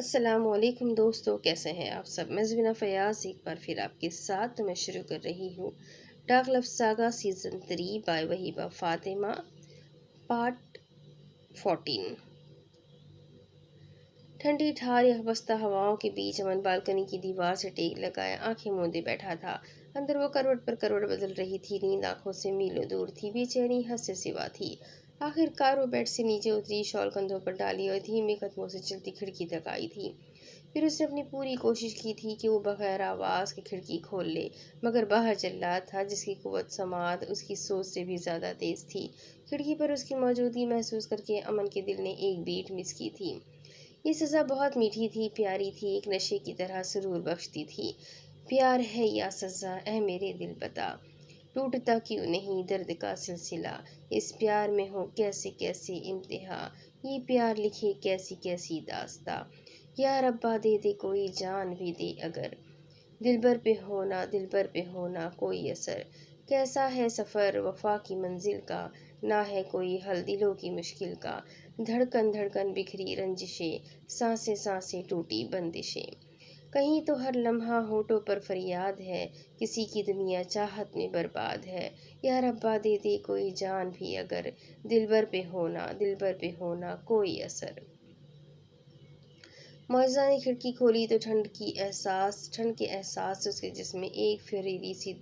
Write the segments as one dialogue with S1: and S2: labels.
S1: अस्सलामुअलैकुम दोस्तों, कैसे हैं आप सब। मैं ज़बीना फ़याज़ एक बार फिर आपके साथ मैं शुरू कर रही हूँ dark love saga season 3 by Waheeba Fatima part 14। ठंडी ठार यकबस्ता हवाओं के बीच अमन बालकनी की दीवार से टेक लगाए आंखें मूंदे बैठा था। अंदर वो करवट पर करवट बदल रही थी। नींद आंखों से मीलों दूर थी, बेचैनी हद से सिवा थी। आखिरकार वो बेड से नीचे उतरी, शॉल कंधों पर डाली और धीमे कदमों से चलती खिड़की तक आई थी। फिर उसने अपनी पूरी कोशिश की थी कि वो बगैर आवाज़ की खिड़की खोल ले, मगर बाहर जल्लाद था जिसकी कुव्वत समात उसकी सोच से भी ज़्यादा तेज़ थी। खिड़की पर उसकी मौजूदगी महसूस करके अमन के दिल ने एक बीट मिस की थी। ये सज़ा बहुत मीठी थी, प्यारी थी, एक नशे की तरह सुरूर बख्शती थी। प्यार है या सज़ा, ऐ मेरे दिल बता, टूटता क्यों नहीं दर्द का सिलसिला, इस प्यार में हो कैसे कैसे इम्तिहा, ये प्यार लिखे कैसी कैसी दास्ता, या रब्बा दे दे कोई जान भी दे अगर, दिलबर पे होना कोई असर, कैसा है सफ़र वफा की मंजिल का, ना है कोई हल दिलों की मुश्किल का, धड़कन धड़कन बिखरी रंजिशें, सांसें सांसें टूटी बंदिशें, कहीं तो हर लम्हा होठों पर फरियाद है, किसी की दुनिया चाहत में बर्बाद है, या रब्बा दे दे कोई जान भी अगर, दिलबर पे होना कोई असर। मुअज़्ज़ा ने खिड़की खोली तो ठंड के एहसास से उसके जिस्म में एक फुरीली सी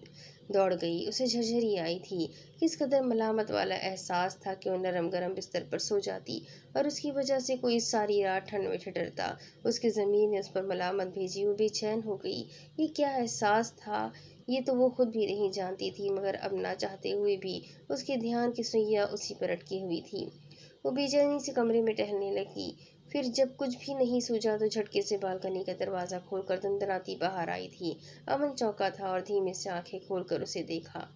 S1: दौड़ गई। उसे झरझरी आई थी। किस कदर मलामत वाला एहसास था कि वो नरम गरम बिस्तर पर सो जाती और उसकी वजह से कोई सारी रात ठंड में ठिठुरता। उसकी ज़मीन ने उस पर मलामत भेजी। वो बेचैन हो गई। ये क्या एहसास था, ये तो वो खुद भी नहीं जानती थी, मगर अब ना चाहते हुए भी उसके ध्यान की सुइयाँ उसी पर अटकी हुई थी। वो बेचैनी से कमरे में टहलने लगी। फिर जब कुछ भी नहीं सूझा तो झटके से बालकनी का दरवाज़ा खोलकर दंदनाती बाहर आई थी। अमन चौंका था और धीमे से आंखें खोलकर उसे देखा।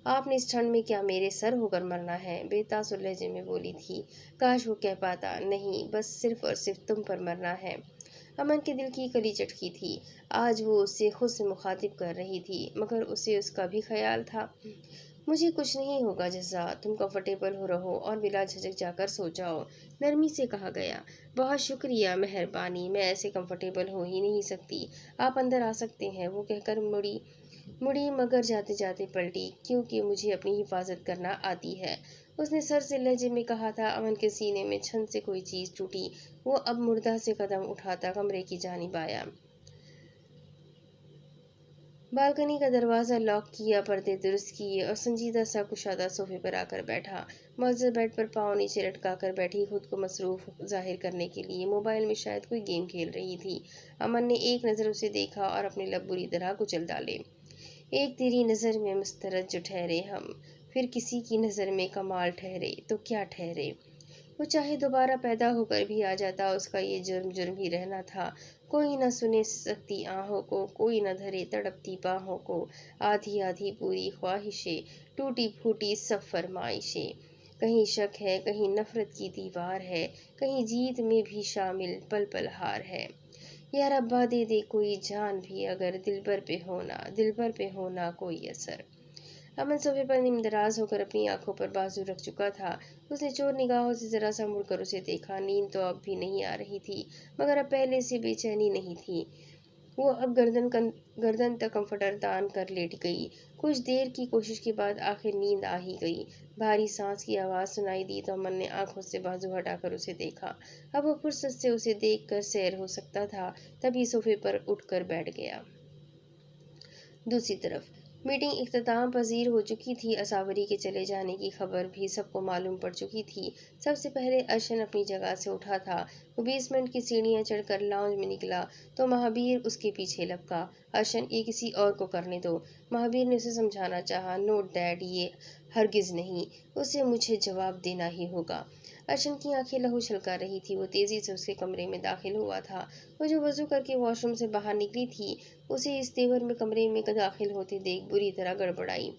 S1: आपने इस ठंड में क्या मेरे सर होकर मरना है, बेतासुर लहजे में बोली थी। काश वो कह पाता, नहीं, बस सिर्फ और सिर्फ तुम पर मरना है। अमन के दिल की कली चटकी थी। आज वो उससे खुद से मुखातिब कर रही थी, मगर उसे उसका भी ख्याल था। मुझे कुछ नहीं होगा जज़्ज़ा, तुम कंफर्टेबल हो रहो और बिला झिझक जाकर सो जाओ, नरमी से कहा गया। बहुत शुक्रिया, मेहरबानी, मैं ऐसे कंफर्टेबल हो ही नहीं सकती। आप अंदर आ सकते हैं, वो कहकर मुड़ी मुड़ी मगर जाते जाते पलटी, क्योंकि मुझे अपनी हिफाजत करना आती है, उसने सर से लहजे में कहा था। अमन के सीने में छन से कोई चीज़ टूटी। वो अब मुर्दा से कदम उठाता कमरे की जानिब आया। बालकनी का दरवाज़ा लॉक किया, पर्दे दुरुस्त किए और संजीदा सा कुशादा सोफे पर आकर बैठा। मुअज़्ज़ज़ बेड पर पाँव नीचे लटका कर बैठी, खुद को मसरूफ़ ज़ाहिर करने के लिए मोबाइल में शायद कोई गेम खेल रही थी। अमन ने एक नज़र उसे देखा और अपने लब बुरी तरह कुचल डाले। एक तेरी नज़र में मुस्तरद जो ठहरे हम, फिर किसी की नज़र में कमाल ठहरे तो क्या ठहरे। वो चाहे दोबारा पैदा होकर भी आ जाता, उसका ये जुर्म जुर्म ही रहना था। कोई न सुने सिसकती आहों को, कोई न धरे तड़पती बाहों को, आधी आधी पूरी ख्वाहिशें, टूटी फूटी सब फरमाइशें, कहीं शक है, कहीं नफरत की दीवार है, कहीं जीत में भी शामिल पल पल हार है। या रब्बा दे दे कोई जान भी अगर, दिलबर पे होना कोई असर। अमन सोफे पर निमदराज होकर अपनी आंखों पर बाजू रख चुका था। उसने चोर निगाहों से जरा सा मुड़कर उसे देखा। नींद तो अब भी नहीं आ रही थी, मगर अब पहले से बेचैनी नहीं थी। वो अब गर्दन तक कंफर्टर तान कर लेट गई। कुछ देर की कोशिश के बाद आखिर नींद आ ही गई। भारी सांस की आवाज़ सुनाई दी तो अमन ने आंखों से बाजू हटाकर उसे देखा। अब वो फुर्सत से उसे देखकर सैर हो सकता था, तभी सोफे पर उठकर बैठ गया। दूसरी तरफ मीटिंग इख्तिताम पजीर हो चुकी थी। असावरी के चले जाने की खबर भी सबको मालूम पड़ चुकी थी। सबसे पहले अर्शन अपनी जगह से उठा था। वो बेसमेंट की सीढ़ियां चढ़कर लाउंज में निकला तो महावीर उसके पीछे लपका। अर्शन, ये किसी और को करने दो। महावीर ने उसे समझाना चाहा। नो डैड, ये हरगिज़ नहीं, उसे मुझे जवाब देना ही होगा। अर्शन की आंखें लहू छलका रही थी। वो तेज़ी से उसके कमरे में दाखिल हुआ था। वो जो वज़ू करके वॉशरूम से बाहर निकली थी, उसे इस तेवर में कमरे में दाखिल होते देख बुरी तरह गड़बड़ाई।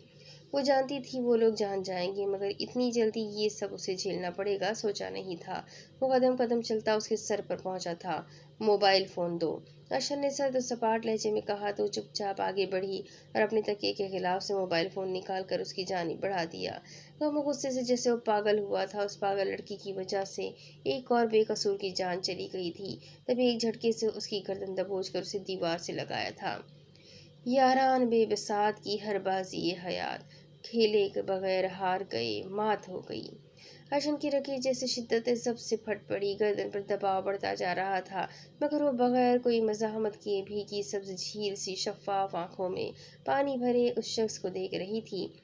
S1: वो जानती थी वो लोग जान जाएंगे, मगर इतनी जल्दी ये सब उसे झेलना पड़ेगा सोचा नहीं था। वो कदम कदम चलता उसके सर पर पहुंचा था। मोबाइल फोन दो। अर्शन ने सर तो सपाट लहजे में कहा तो चुपचाप आगे बढ़ी और अपने तकिए के खिलाफ से मोबाइल फोन निकाल कर उसकी जानिब बढ़ा दिया। वो गुस्से से जैसे वो पागल हुआ था। उस पागल लड़की की वजह से एक और बेकसूर की जान चली गई थी। तभी एक झटके से उसकी गर्दन दबोच कर उसे दीवार से लगाया था। यारान बेबसात की हर बाजी ये हयात, खेले के बगैर हार गए, मात हो गई। हर्षन की रकीर जैसे शिद्दत सबसे फट पड़ी। गर्दन पर दबाव बढ़ता जा रहा था, मगर वो बगैर कोई मज़ाहमत किए भीगी सब्ज झील सी शफाफ आंखों में पानी भरे उस शख्स को देख रही थी,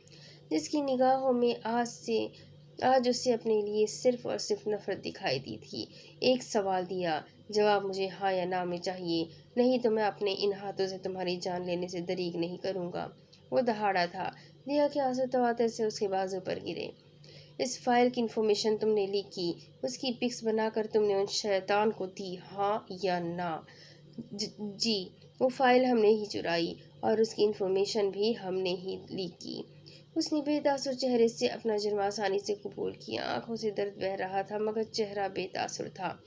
S1: जिसकी निगाहों में आज उसे अपने लिए सिर्फ और सिर्फ नफरत दिखाई दी थी। एक सवाल दिया, जवाब मुझे हाँ या ना में चाहिए, नहीं तो मैं अपने इन हाथों से तुम्हारी जान लेने से दरीग नहीं करूंगा। वो दहाड़ा था। दिया के आंसू तवातर से उसके बाजू पर गिरे। इस फाइल की इंफॉर्मेशन तुमने लीक की, उसकी पिक्स बनाकर तुमने उन शैतान को दी, हाँ या ना? जी। वो फाइल हमने ही चुराई और उसकी इंफॉर्मेशन भी हमने ही लीक की। उसने बेतासुर चेहरे से अपना जुर्म आसानी से कबूल किया। आंखों से दर्द बह रहा था, मगर चेहरा बेतासुर था।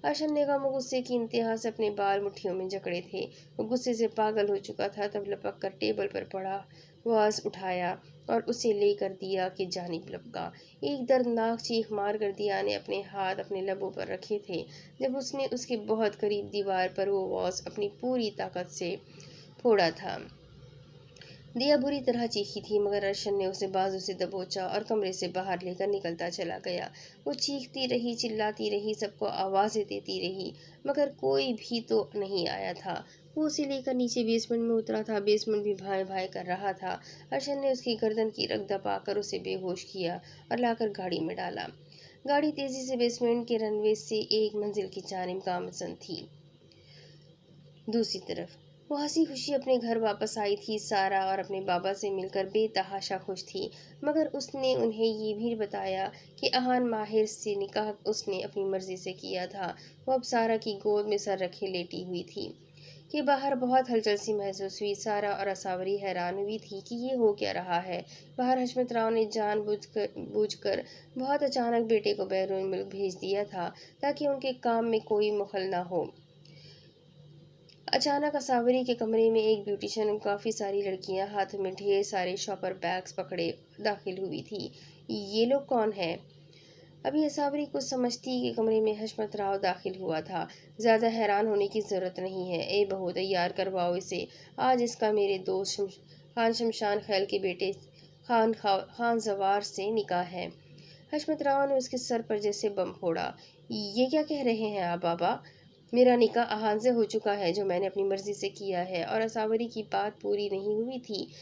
S1: अर्शन ने कहा, गुस्से की इंतहा से अपने बाल मुट्ठियों में जकड़े थे। वो गुस्से से पागल हो चुका था। तब लपक कर टेबल पर पड़ा वाज उठाया और उसे लेकर दिया की जानिब लपका। एक दर्दनाक चीख मार कर दिया ने अपने हाथ अपने लबों पर रखे थे, जब उसने उसके बहुत करीब दीवार पर वो वाज अपनी पूरी ताकत से फोड़ा था। दिया बुरी तरह चीखी थी, मगर अर्शन ने उसे बाजू से दबोचा और कमरे से बाहर लेकर निकलता चला गया। वो चीखती रही, चिल्लाती रही, सबको आवाज़ें देती रही, मगर कोई भी तो नहीं आया था। वो उसे लेकर नीचे बेसमेंट में उतरा था। बेसमेंट भी भाई भाई कर रहा था। अर्शन ने उसकी गर्दन की रग दबाकर उसे बेहोश किया और लाकर गाड़ी में डाला। गाड़ी तेजी से बेसमेंट के रनवे से एक मंजिल की जानिब गामजन थी। दूसरी तरफ वो हंसी खुशी अपने घर वापस आई थी। सारा और अपने बाबा से मिलकर बेतहाशा खुश थी, मगर उसने उन्हें ये भी बताया कि अहान माहिर से निकाह उसने अपनी मर्जी से किया था। वो अब सारा की गोद में सर रखे लेटी हुई थी कि बाहर बहुत हलचल सी महसूस हुई। सारा और असावरी हैरान हुई थी कि ये हो क्या रहा है। बाहर हशमत राव ने बूझकर बहुत अचानक बेटे को बैरून मुल्क भेज दिया था, ताकि उनके काम में कोई मुखल ना हो। अचानक असावरी के कमरे में एक ब्यूटिशियन और काफ़ी सारी लड़कियां हाथ में ढेर सारे शॉपर बैग्स पकड़े दाखिल हुई थी। ये लोग कौन है? अभी असावरी कुछ समझती के कमरे में हशमत राव दाखिल हुआ था। ज़्यादा हैरान होने की ज़रूरत नहीं है। ए बहू, तैयार करवाओ इसे। आज इसका मेरे दोस्त खान शमशान खैल के बेटे खान जवार से निकाह है। हशमत राव ने उसके सर पर जैसे बम फोड़ा। ये क्या कह रहे हैं आप बाबा? मेरा निकाह अहान से हो चुका है, जो मैंने अपनी मर्जी से किया है। और असावरी की बात पूरी नहीं हुई थी।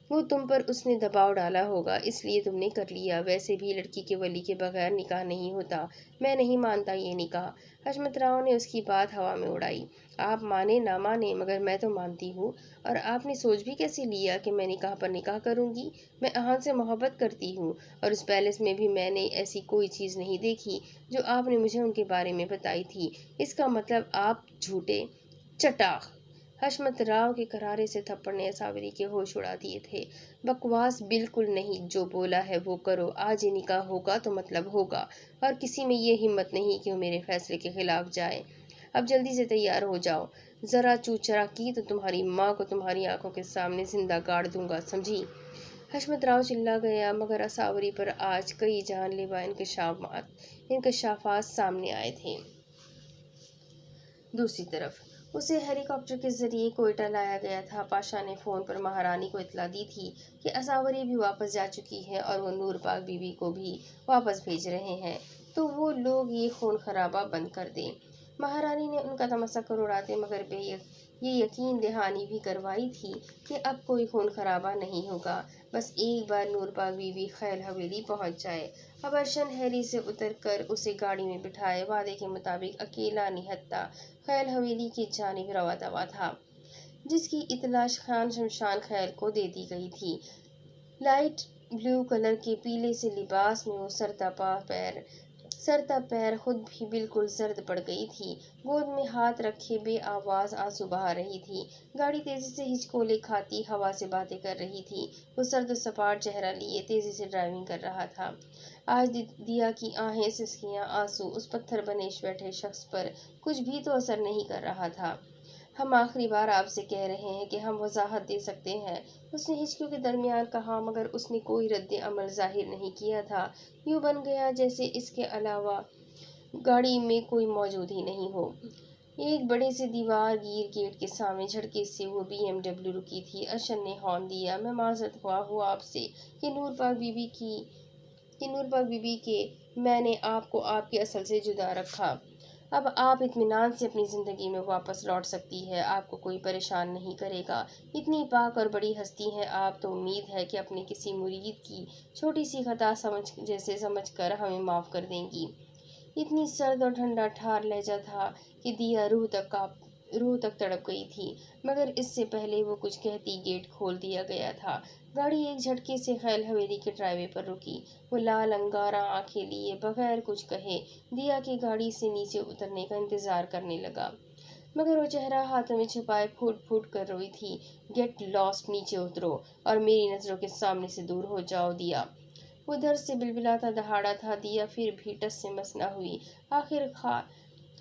S1: वो तुम पर उसने दबाव डाला होगा, इसलिए तुमने कर लिया। वैसे भी लड़की के वली के बगैर निकाह नहीं होता। मैं नहीं मानता ये निकाह। हशमत राव ने उसकी बात हवा में उड़ाई। आप माने ना माने, मगर मैं तो मानती हूँ। और आपने सोच भी कैसे लिया कि मैं निकाह पर निकाह करूँगी? मैं अहान से मोहब्बत करती हूँ, और उस पैलेस में भी मैंने ऐसी कोई चीज़ नहीं देखी जो आपने मुझे उनके बारे में बताई थी। इसका मतलब आप झूठे चटाक। हशमत राव के करारे से थप्पड़ ने असावरी के होश उड़ा दिए थे। बकवास बिल्कुल नहीं, जो बोला है वो करो। आज ही निकाह होगा तो मतलब होगा, और किसी में ये हिम्मत नहीं कि वो मेरे फैसले के खिलाफ जाए। अब जल्दी से तैयार हो जाओ। जरा चूचरा की तो तुम्हारी माँ को तुम्हारी आंखों के सामने जिंदा गाड़ दूंगा, समझी? हशमत राव चिल्ला गया, मगर असावरी पर आज कई जानलेवा इंकशाफात सामने आए थे। दूसरी तरफ उसे हेलीकॉप्टर के जरिए कोयटा लाया गया था। पाशा ने फ़ोन पर महारानी को इतला दी थी कि असावरी भी वापस जा चुकी है और वो नूर पाक बीवी को भी वापस भेज रहे हैं, तो वो लोग ये खून खराबा बंद कर दें। महारानी ने उनका तमस्सा कर उड़ाते मगर ये यकीन दहानी भी करवाई थी कि अब कोई खून खराबा नहीं होगा। बस एक बार नूरबाग बीवी खैल हवेली पहुंच जाए। अब अर्शन हैरी से उतरकर उसे गाड़ी में बिठाए वादे के मुताबिक अकेला निहत्था खैल हवेली की जानिब रवा दवा था, जिसकी इतला खान शमशान खैल को दे दी गई थी। लाइट ब्लू कलर के पीले से लिबास में वो सरतापा पैर सरता पैर खुद भी बिल्कुल जर्द पड़ गई थी। गोद में हाथ रखे बेआवाज आंसू बहा रही थी। गाड़ी तेजी से हिचकोले खाती हवा से बातें कर रही थी। वो सर्द सपाट चेहरा लिए तेजी से ड्राइविंग कर रहा था। आज दिया की आहें, सिसकियां, आंसू उस पत्थर बने बैठे शख्स पर कुछ भी तो असर नहीं कर रहा था। हम आखिरी बार आपसे कह रहे हैं कि हम वजाहत दे सकते हैं, उसने हिचकियों के दरमियान कहा, मगर उसने कोई रद्द अमल जाहिर नहीं किया था। यूं बन गया जैसे इसके अलावा गाड़ी में कोई मौजूद ही नहीं हो। एक बड़े से दीवार गिर गेट के सामने झटके से वो BMW रुकी थी। अर्शन ने हॉर्न दिया। मैं माजरत ख्वाह हूँ आपसे कि नूर पाक बीबी के मैंने आपको आपकी असल से जुदा रखा। अब आप इत्मीनान से अपनी ज़िंदगी में वापस लौट सकती है। आपको कोई परेशान नहीं करेगा। इतनी पाक और बड़ी हस्ती हैं आप, तो उम्मीद है कि अपने किसी मुरीद की छोटी सी खता समझ कर हमें माफ़ कर देंगी। इतनी सर्द और ठंडा ठार लहजा था कि दिया रूह तक तड़प गई थी। मगर इससे पहले वो कुछ कहती गेट खोल दिया गया था। गाड़ी एक झटके से खैल हवेली के ड्राइवे पर रुकी। वो लाल अंगारा आंखें लिए बगैर कुछ कहे दिया की गाड़ी से नीचे उतरने का इंतजार करने लगा। मगर वो चेहरा हाथों में छुपाए फूट फूट कर रोई थी। गेट लॉस्ट, नीचे उतरो और मेरी नज़रों के सामने से दूर हो जाओ दिया। वो दर्द से बिलबिलाता दहाड़ा था। दिया फिर भी टस से मस न हुई।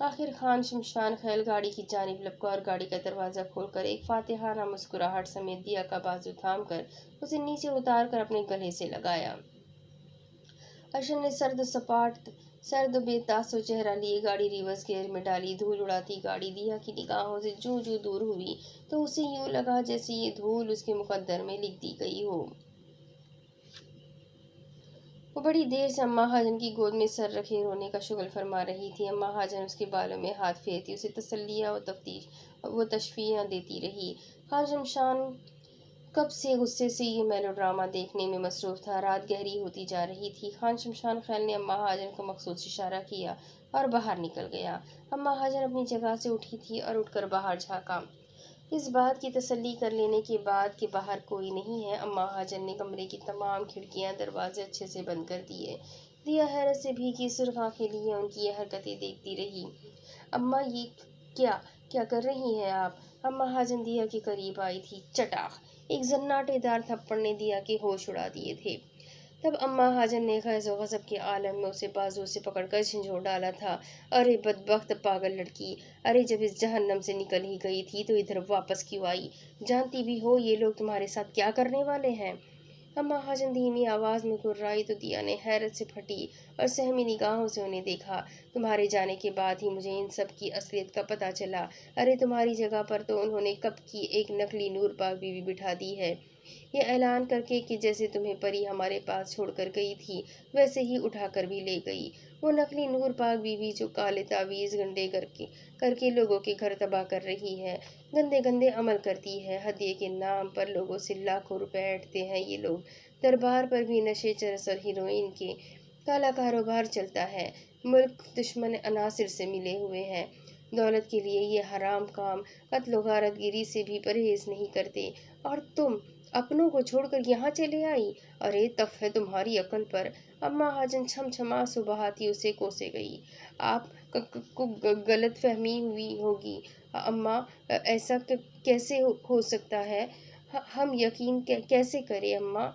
S1: आखिर खान शमशान खैल गाड़ी की जानिब लपका और गाड़ी का दरवाज़ा खोलकर एक फातिहाना मुस्कुराहट समेत दिया का बाजू थाम कर उसे नीचे उतार कर अपने गले से लगाया। अर्शन ने सर्द बेतासो चेहरा लिए गाड़ी रिवर्स गियर में डाली। धूल उड़ाती गाड़ी दिया की निगाहों से जूं जूं दूर हुई तो उसे यूं लगा जैसे ये धूल उसके मुकद्दर में लिख दी गई हो। वो बड़ी देर से अम्मा हाजन की गोद में सर रखे रोने का शुगल फरमा रही थी। अम्मा हाजन उसके बालों में हाथ फेरती उसे तसल्लियाँ व तशफियाँ देती रही। खान शमशान कब से गुस्से से ये मेलोड्रामा देखने में मसरूफ था। रात गहरी होती जा रही थी। खान शमशान खैल ने अम्मा हाजन को मखसूस इशारा किया और बाहर निकल गया। अम्मा हाजन अपनी जगह से उठी थी और उठकर बाहर झाँका। इस बात की तसल्ली कर लेने के बाद कि बाहर कोई नहीं है, अम्मा हाजन ने कमरे की तमाम खिड़कियां दरवाजे अच्छे से बंद कर दिए। दिया हैरत से भीगी सुर्ख आंखें लिए उनकी ये हरकतें देखती रही। अम्मा, ये क्या क्या कर रही हैं आप? अम्मा हाजन दिया के करीब आई थी। चटाक! एक जन्नाटेदार थप्पड़ ने दिया के होश उड़ा दिए थे। तब अम्मा हाजन ने ग़ैज़ो ग़ज़ब के आलम में उसे बाजू से पकड़कर झंझोड़ डाला था। अरे बदबख्त पागल लड़की! अरे जब इस जहन्नम से निकल ही गई थी तो इधर वापस क्यों आई? जानती भी हो ये लोग तुम्हारे साथ क्या करने वाले हैं? अम्मा हाजन धीमी आवाज़ में गुर्राई तो दिया ने हैरत से फटी और सहमी निगाहों से उन्हें देखा। तुम्हारे जाने के बाद ही मुझे इन सब की असलियत का पता चला। अरे तुम्हारी जगह पर तो उन्होंने कब की एक नकली नूर पाक बीवी बिठा दी है, ये ऐलान करके कि जैसे तुम्हें परी हमारे पास छोड़कर गई थी वैसे ही उठाकर भी ले गई। वो नकली नूर पाक बीवी जो काले तावीज़ गंडे करके लोगों के घर तबाह कर रही है, गंदे गंदे अमल करती है। हदिये के नाम पर लोगों से लाखों रुपए ऐंठते हैं ये लोग। दरबार पर भी नशे, चरस और हीरोइन के काला कारोबार चलता है। मुल्क दुश्मन अनासिर से मिले हुए हैं। दौलत के लिए ये हराम काम कत्ल गारतगिरी से भी परहेज नहीं करते। और तुम अपनों को छोड़कर यहाँ चले आई? अरे तफ है तुम्हारी अकल पर। अम्मा हाजन छम आंसू बहाती उसे कोसे गई। आप को गलत फहमी हुई होगी अम्मा। ऐसा कैसे हो सकता है? हम यकीन कैसे करें अम्मा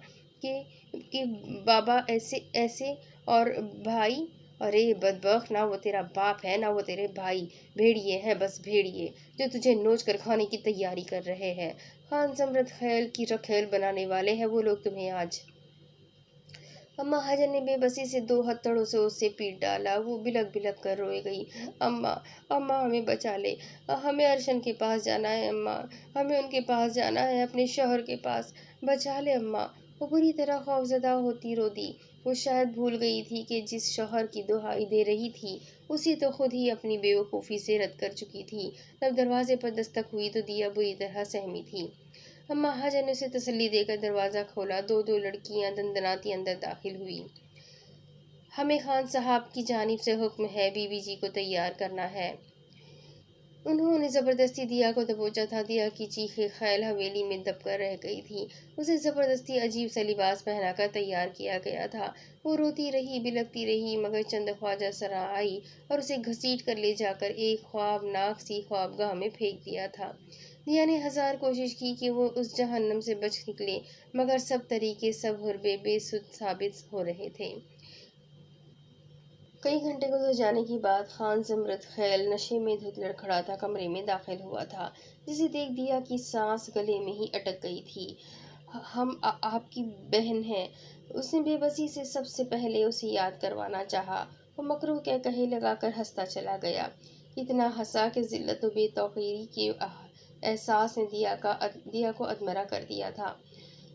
S1: कि बाबा ऐसे ऐसे और भाई? अरे बदबख्त, ना वो तेरा बाप है ना वो तेरे भाई। भेड़िए हैं, बस भेड़िए जो तुझे नोच कर खाने की तैयारी कर रहे हैं। खान जमरत खैल की रखेल बनाने वाले हैं वो लोग तुम्हें आज। अम्मा हाजन ने बेबसी से दो हथौड़ों से उसे पीट डाला। वो बिलक बिलक कर रोए गई। अम्मा, अम्मा हमें बचा ले। हमें अर्शन के पास जाना है अम्मा। हमें उनके पास जाना है, अपने शौहर के पास। बचा ले अम्मा। वो बुरी तरह खौफजदा होती रो दी। वो शायद भूल गई थी कि जिस शौहर की दुहाई दे रही थी उसी तो खुद ही अपनी बेवकूफ़ी से रद्द कर चुकी थी। तब दरवाजे पर दस्तक हुई तो दिया बुरी तरह सहमी थी। अम्मा हाजन ने उसे तसल्ली देकर दरवाज़ा खोला। दो दो लड़कियां दंदनाती अंदर दाखिल हुई। हमें खान साहब की जानिब से हुक्म है, बीवी जी को तैयार करना है। उन्होंने ज़बरदस्ती दिया को दबोचा था। दिया की चीखें ख्याल हवेली में दबकर रह गई थी। उसे ज़बरदस्ती अजीब सा लिबास पहनाकर तैयार किया गया था। वो रोती रही, बिलखती रही, मगर चंद ख्वाजा सरा आई और उसे घसीट कर ले जाकर एक ख्वाबनाक सी ख्वाबगाह में फेंक दिया था। दिया ने हजार कोशिश की कि वो उस जहन्नम से बच निकले, मगर सब तरीके, सब हुरबे बेसुध साबित हो रहे थे। कई घंटे गुजर जाने के बाद खान जमरद खैल नशे में धुत लड़खड़ाता कमरे में दाखिल हुआ था, जिसे देख दिया कि सांस गले में ही अटक गई थी। आपकी बहन है। उसने बेबसी से सबसे पहले उसे याद करवाना चाहा। वो मकरूह कह कहे लगाकर हंसता चला गया। इतना हंसा कि जिल्लत व बेतौकीरी के एहसास ने दिया को अधमरा कर दिया था।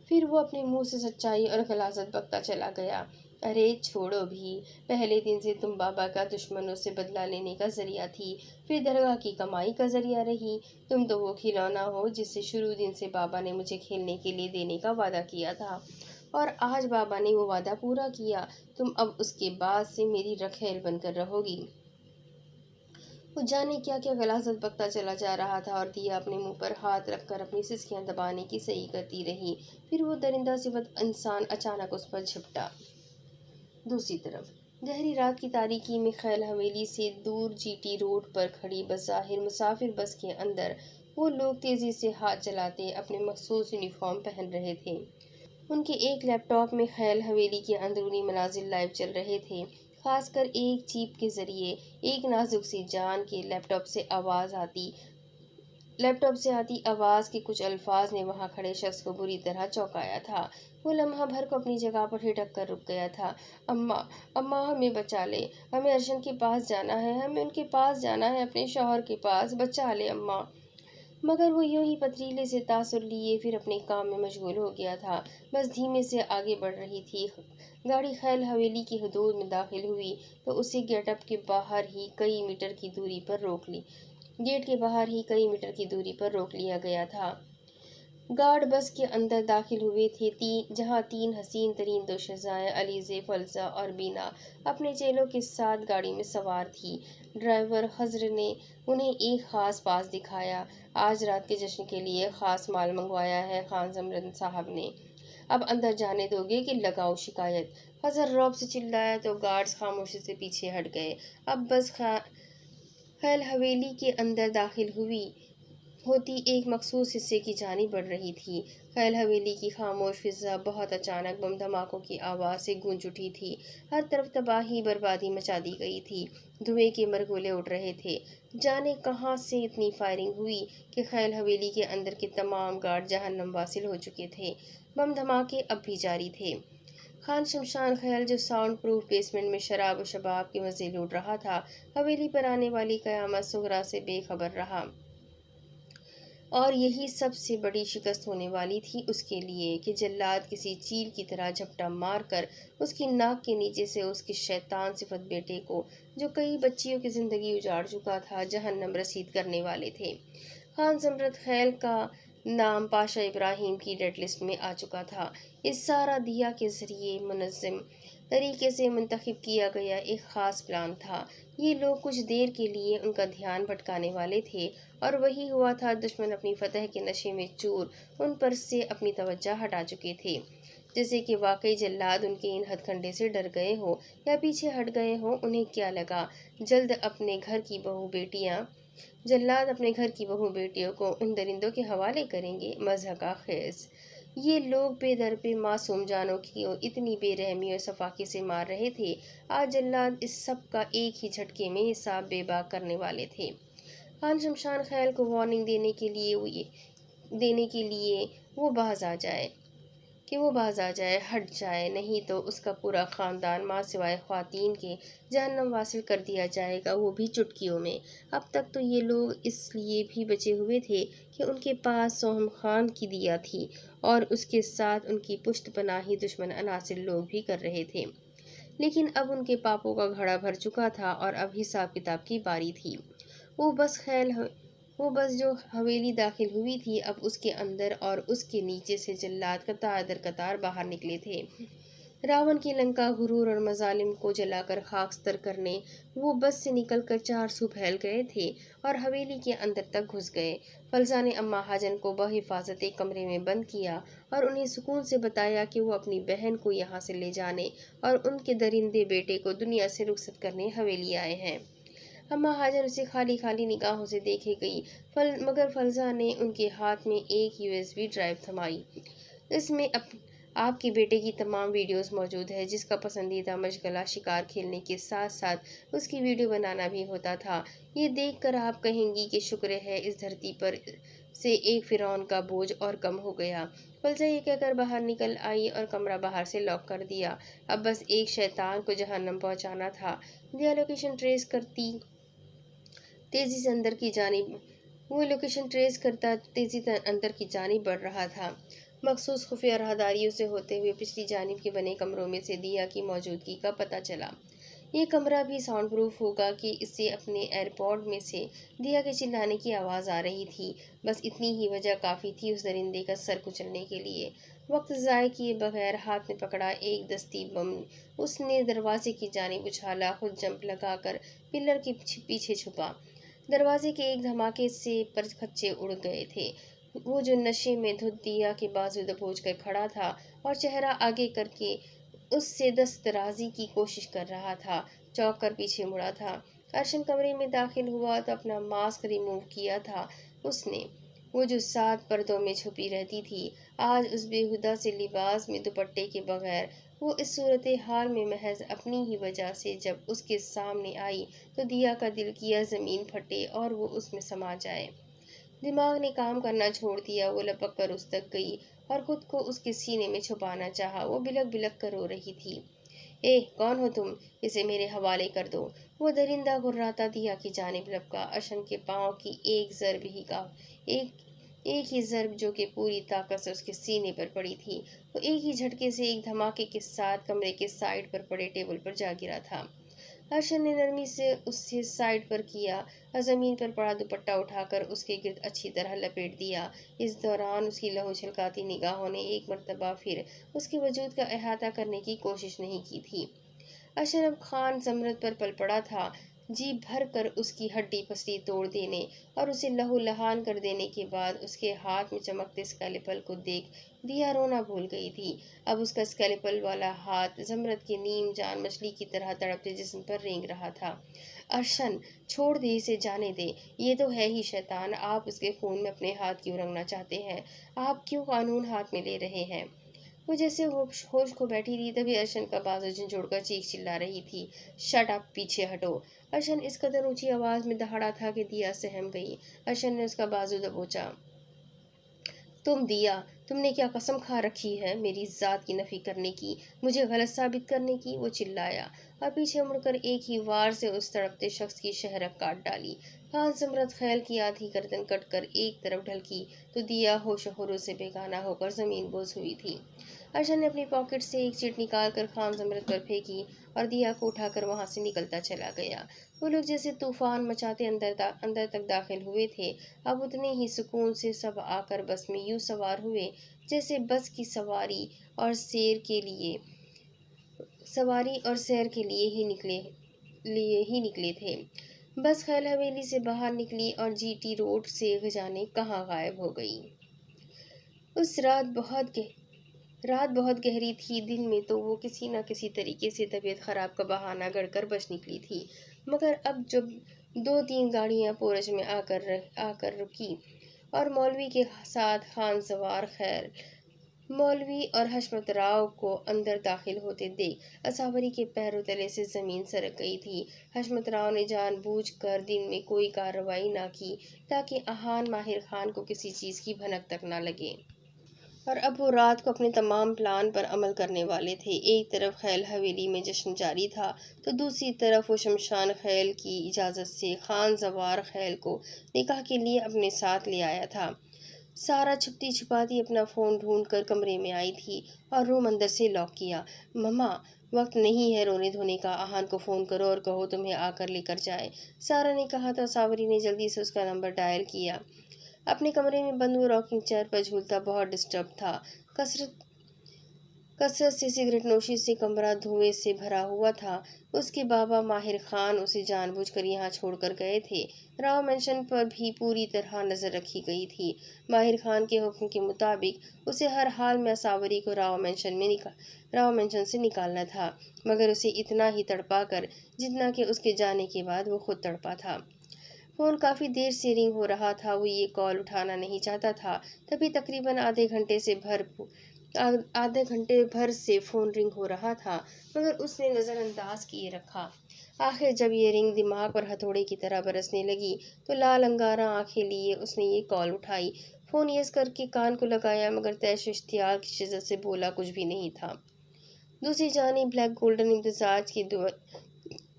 S1: फिर वो अपने मुंह से सच्चाई और गलाजत बकता चला गया। अरे छोड़ो भी, पहले दिन से तुम बाबा का दुश्मनों से बदला लेने का जरिया थी, फिर दरगाह की कमाई का जरिया रही। तुम तो वो खिलौना हो जिससे शुरू दिन से बाबा ने मुझे खेलने के लिए देने का वादा किया था, और आज बाबा ने वो वादा पूरा किया। तुम अब उसके बाद से मेरी रखेल बनकर रहोगी। वो जाने क्या क्या गलाजत बकता चला जा रहा था, और दिया अपने मुंह पर हाथ रखकर अपनी सिसकियां दबाने की सही करती रही। फिर वो दरिंदा सिवत इंसान अचानक उस पर झपटा। दूसरी तरफ गहरी रात की तारीकी में खैल हवेली से दूर जीटी रोड पर खड़ी बज़ाहिर मुसाफिर बस के अंदर वो लोग तेजी से हाथ चलाते अपने मखसूस यूनिफॉर्म पहन रहे थे। उनके एक लैपटॉप में खैल हवेली के अंदरूनी मनाजिर लाइव चल रहे थे। खासकर एक चीप के जरिए एक नाजुक सी जान के लैपटॉप से आती आवाज़ के कुछ अल्फाज ने वहां खड़े शख्स को बुरी तरह चौंकाया था। वो लम्हा भर को अपनी जगह पर हिटक कर रुक गया था। अम्मा, अम्मा हमें बचा ले, हमें अर्शन के पास जाना है, हमें उनके पास जाना है, अपने शौहर के पास, बचा ले अम्मा। मगर वो यूं ही पथरीले से तासुर लिए फिर अपने काम में मशगूल हो गया था। बस धीमे से आगे बढ़ रही थी। गाड़ी खैल हवेली की हदूद में दाखिल हुई तो उसे गेट के बाहर ही कई मीटर की दूरी पर रोक लिया गया था। गार्ड बस के अंदर दाखिल हुए थे, जहां तीन हसीन तरीन दोशज़ाएं अलीज़े, फलसा और बीना अपने चेलों के साथ गाड़ी में सवार थी। ड्राइवर हज़र ने उन्हें एक ख़ास पास दिखाया। आज रात के जश्न के लिए ख़ास माल मंगवाया है खान जमरन साहब ने। अब अंदर जाने दोगे कि लगाओ शिकायत? हज़र रौब से चिल्लाया तो गार्ड्स खामोशी से पीछे हट गए। अब बस खैल हवेली के अंदर दाखिल होती एक मखसूस हिस्से की जानी बढ़ रही थी। खैल हवेली की खामोश फिजा बहुत अचानक बम धमाकों की आवाज़ से गूंज उठी थी। हर तरफ तबाही बर्बादी मचा दी गई थी। धुएं के मरगोले उड़ रहे थे। जाने कहाँ से इतनी फायरिंग हुई कि खैल हवेली के अंदर के तमाम गार्ड जहन्नम वासिल हो चुके थे। बम धमाके अब भी जारी थे। खान शमशान ख्याल जो साउंड प्रूफ बेसमेंट में शराब और शबाब के मजे लूट रहा था, हवेली पर आने वाली कयामत सुगरा से बेखबर रहा। और यही सबसे बड़ी शिकस्त होने वाली थी उसके लिए कि जल्लाद किसी चील की तरह झपटा मारकर उसकी नाक के नीचे से उसके शैतान सिफत बेटे को, जो कई बच्चियों की जिंदगी उजाड़ चुका था, जहन्नम रसीद करने वाले थे। खान जमरद खैल का नाम पाशा इब्राहिम की डेड लिस्ट में आ चुका था। इस सारा दिया के जरिए मुनज़्ज़म तरीके से मुंतखब किया गया एक ख़ास प्लान था। ये लोग कुछ देर के लिए उनका ध्यान भटकाने वाले थे, और वही हुआ था। दुश्मन अपनी फतह के नशे में चूर उन पर से अपनी तवज्जो हटा चुके थे। जैसे कि वाकई जल्लाद उनके इन हथकंडे से डर गए हो या पीछे हट गए हो। उन्हें क्या लगा, जल्लाद अपने घर की बहू बेटियों को उन दरिंदों के हवाले करेंगे। मज़हक़ खेज़ ये लोग बेदर पे मासूम जानों की इतनी बेरहमी और सफाकी से मार रहे थे। आज जल्लाद इस सब का एक ही झटके में हिसाब बेबाक करने वाले थे। खान शमशान ख्याल को वार्निंग देने के लिए वो बाज आ जाए, हट जाए, नहीं तो उसका पूरा ख़ानदान माँ सिवाय ख़वातीन के जहन्नम वासिल कर दिया जाएगा, वो भी चुटकियों में। अब तक तो ये लोग इसलिए भी बचे हुए थे कि उनके पास सोहम खान की दिया थी, और उसके साथ उनकी पुश्त पनाही दुश्मन अनासिर लोग भी कर रहे थे। लेकिन अब उनके पापों का घड़ा भर चुका था, और अब हिसाब किताब की बारी थी। वो बस जो हवेली दाखिल हुई थी, अब उसके अंदर और उसके नीचे से जल्लाद कतार दर कतार बाहर निकले थे। रावण की लंका गुरूर और मजालिम को जलाकर खाकस्तर करने वो बस से निकलकर 4 सू फैल गए थे और हवेली के अंदर तक घुस गए। फलजा ने अम्मा हाजन को बहिफाजत एक कमरे में बंद किया और उन्हें सुकून से बताया कि वो अपनी बहन को यहाँ से ले जाने और उनके दरिंदे बेटे को दुनिया से रुखसत करने हवेली आए हैं। अम्मा हाजन उसे खाली खाली निगाहों से देखे गई। मगर फलजा ने उनके हाथ में एक यूएसबी ड्राइव थमाई। इसमें आपके बेटे की तमाम वीडियोस मौजूद है, जिसका पसंदीदा मशगला शिकार खेलने के साथ साथ उसकी वीडियो बनाना भी होता था। ये देखकर आप कहेंगी कि शुक्र है इस धरती पर से एक फिरौन का बोझ और कम हो गया। फलजा ये कहकर बाहर निकल आई और कमरा बाहर से लॉक कर दिया। अब बस एक शैतान को जहन्नम पहुंचाना था। दिया लोकेशन ट्रेस करती तेजी से अंदर की जानिब वो लोकेशन ट्रेस करता तेजी से अंदर की जानिब बढ़ रहा था। मखसूस खुफिया राहदारियों से होते हुए पिछली जानिब के बने कमरों में से दिया की मौजूदगी का पता चला। ये कमरा भी साउंड प्रूफ होगा कि इससे अपने एयरपॉड में से दिया के चिल्लाने की आवाज़ आ रही थी। बस इतनी ही वजह काफ़ी थी उस दरिंदे का सर कुचलने के लिए। वक्त ज़ाय किए बगैर हाथ में पकड़ा एक दस्ती बम उसने दरवाजे की जानिब उछाला। खुद जंप लगाकर पिलर के पीछे छुपा। दरवाजे के एक धमाके से परखच्चे उड़ गए थे। वो जो नशे में धुत दिया के बाजू दबोच कर खड़ा था और चेहरा आगे करके उससे दस्तराजी की कोशिश कर रहा था, चौंक कर पीछे मुड़ा था। अर्शन कमरे में दाखिल हुआ तो अपना मास्क रिमूव किया था उसने। वो जो 7 पर्दों में छुपी रहती थी, आज उस बेहुदा से लिबास में दुपट्टे के बगैर वो इस सूरत हाल में महज अपनी ही वजह से जब उसके सामने आई तो दिया का दिल किया ज़मीन फटे और वो उसमें समा जाए। दिमाग ने काम करना छोड़ दिया। वो लपक कर उस तक गई और खुद को उसके सीने में छुपाना चाहा। वो बिलक बिलक कर रो रही थी। ए, कौन हो तुम? इसे मेरे हवाले कर दो। वो दरिंदा घुर्राता दिया की जानिब लपका। अर्शन के पाँव की एक ही ज़र्ब जो कि पूरी ताकत से उसके सीने पर पड़ी थी, वो एक ही झटके से एक धमाके के साथ कमरे के साइड पर पड़े टेबल पर जा गिरा था। अर्शन ने नरमी से उससे साइड पर किया और ज़मीन पर पड़ा दुपट्टा उठाकर उसके गिर्द अच्छी तरह लपेट दिया। इस दौरान उसकी लहू छलकाती निगाहों ने एक मर्तबा फिर उसके वजूद का अहाता करने की कोशिश नहीं की थी। अशरफ खान जमरत पर पल पड़ा था, जी भर कर उसकी हड्डी पसली तोड़ देने और उसे लहू लहान कर देने के बाद उसके हाथ में चमकते स्कैलिपल को देख दिया रोना भूल गई थी। अब उसका स्कैलिपल वाला हाथ जमरत के नीम जान मछली की तरह तड़पते जिस्म पर रेंग रहा था। अर्शन, छोड़ दे इसे, जाने दे। ये तो है ही शैतान। आप उसके खून में अपने हाथ क्यों रंगना चाहते हैं? आप क्यों कानून हाथ में ले रहे हैं? वो जैसे होश खो बैठी थी तभी अर्शन का बाजू झंझोड़कर चीख चिल्ला रही थी, शट अप, पीछे हटो। अर्शन इस कदर ऊंची आवाज में दहाड़ा था कि दिया सहम गई। अर्शन ने उसका बाजू दबोचा। तुम दिया, तुमने क्या कसम खा रखी है मेरी जात की नफी करने की, मुझे गलत साबित करने की? वो चिल्लाया और पीछे मुड़कर एक ही वार से उस तड़पते शख्स की शहरक काट डाली। खान जमरत खैल की आधी गर्दन कटकर एक तरफ ढलकी तो दिया होश से बेगाना होकर जमीन बोझ हुई थी। अर्शन ने अपनी पॉकेट से एक चिट निकाल कर खान जमरत पर फेंकी और दिया को उठाकर वहां से निकलता चला गया। वो लोग जैसे तूफान मचाते अंदर तक दाखिल हुए थे। अब उतने ही सुकून से सब आकर बस में यूं सवार हुए जैसे बस की और सैर के लिए ही निकले थे। बस खैल हवेली से बाहर निकली और जीटी रोड से जाने कहाँ गायब हो गई। उस रात बहुत गहरी थी। दिन में तो वो किसी न किसी तरीके से तबीयत खराब का बहाना गढ़कर बच निकली थी, मगर अब जब 2-3 गाड़ियां पोरज में आकर रुकी और मौलवी के साथ खान सवार खैर मौलवी और हशमत राव को अंदर दाखिल होते देख असावरी के पैरों तले से जमीन सरक गई थी। हशमत राव ने जानबूझकर दिन में कोई कार्रवाई ना की ताकि आहान माहिर खान को किसी चीज की भनक तक ना लगे और अब वो रात को अपने तमाम प्लान पर अमल करने वाले थे। एक तरफ खैल हवेली में जश्न जारी था तो दूसरी तरफ वो शमशान खैल की इजाज़त से खान जवार खैल को निकाह के लिए अपने साथ ले आया था। सारा छुपती छुपाती अपना फ़ोन ढूंढ कर कमरे में आई थी और रूम अंदर से लॉक किया। मम्मा, वक्त नहीं है रोने धोने का, आहान को फ़ोन करो और कहो तुम्हें आकर लेकर जाए। सारा ने कहा तो सावरी ने जल्दी से उसका नंबर डायल किया। अपने कमरे में बंद वो रॉकिंग चेयर पर झूलता बहुत डिस्टर्ब था। कसरत से सिगरेट नोशी से कमरा धुएं से भरा हुआ था। उसके बाबा माहिर खान उसे जानबूझकर यहाँ छोड़कर गए थे। राव मेंशन पर भी पूरी तरह नजर रखी गई थी। माहिर खान के हुक्म के मुताबिक उसे हर हाल में असावरी को राव मेंशन से निकालना था, मगर उसे इतना ही तड़पा कर जितना कि उसके जाने के बाद वो खुद तड़पा था। फोन काफी देर से रिंग हो रहा था। वो ये कॉल उठाना नहीं चाहता था। तभी तकरीबन आधे घंटे भर से फोन रिंग हो रहा था, मगर उसने नजरअंदाज किए रखा। आखिर जब ये रिंग दिमाग पर हथौड़े की तरह बरसने लगी तो लाल अंगारा आंखें लिए उसने ये कॉल उठाई। फोन यस करके कान को लगाया, मगर तैश इश्तियाल की शिद्दत से बोला कुछ भी नहीं था। दूसरी जानी ब्लैक गोल्डन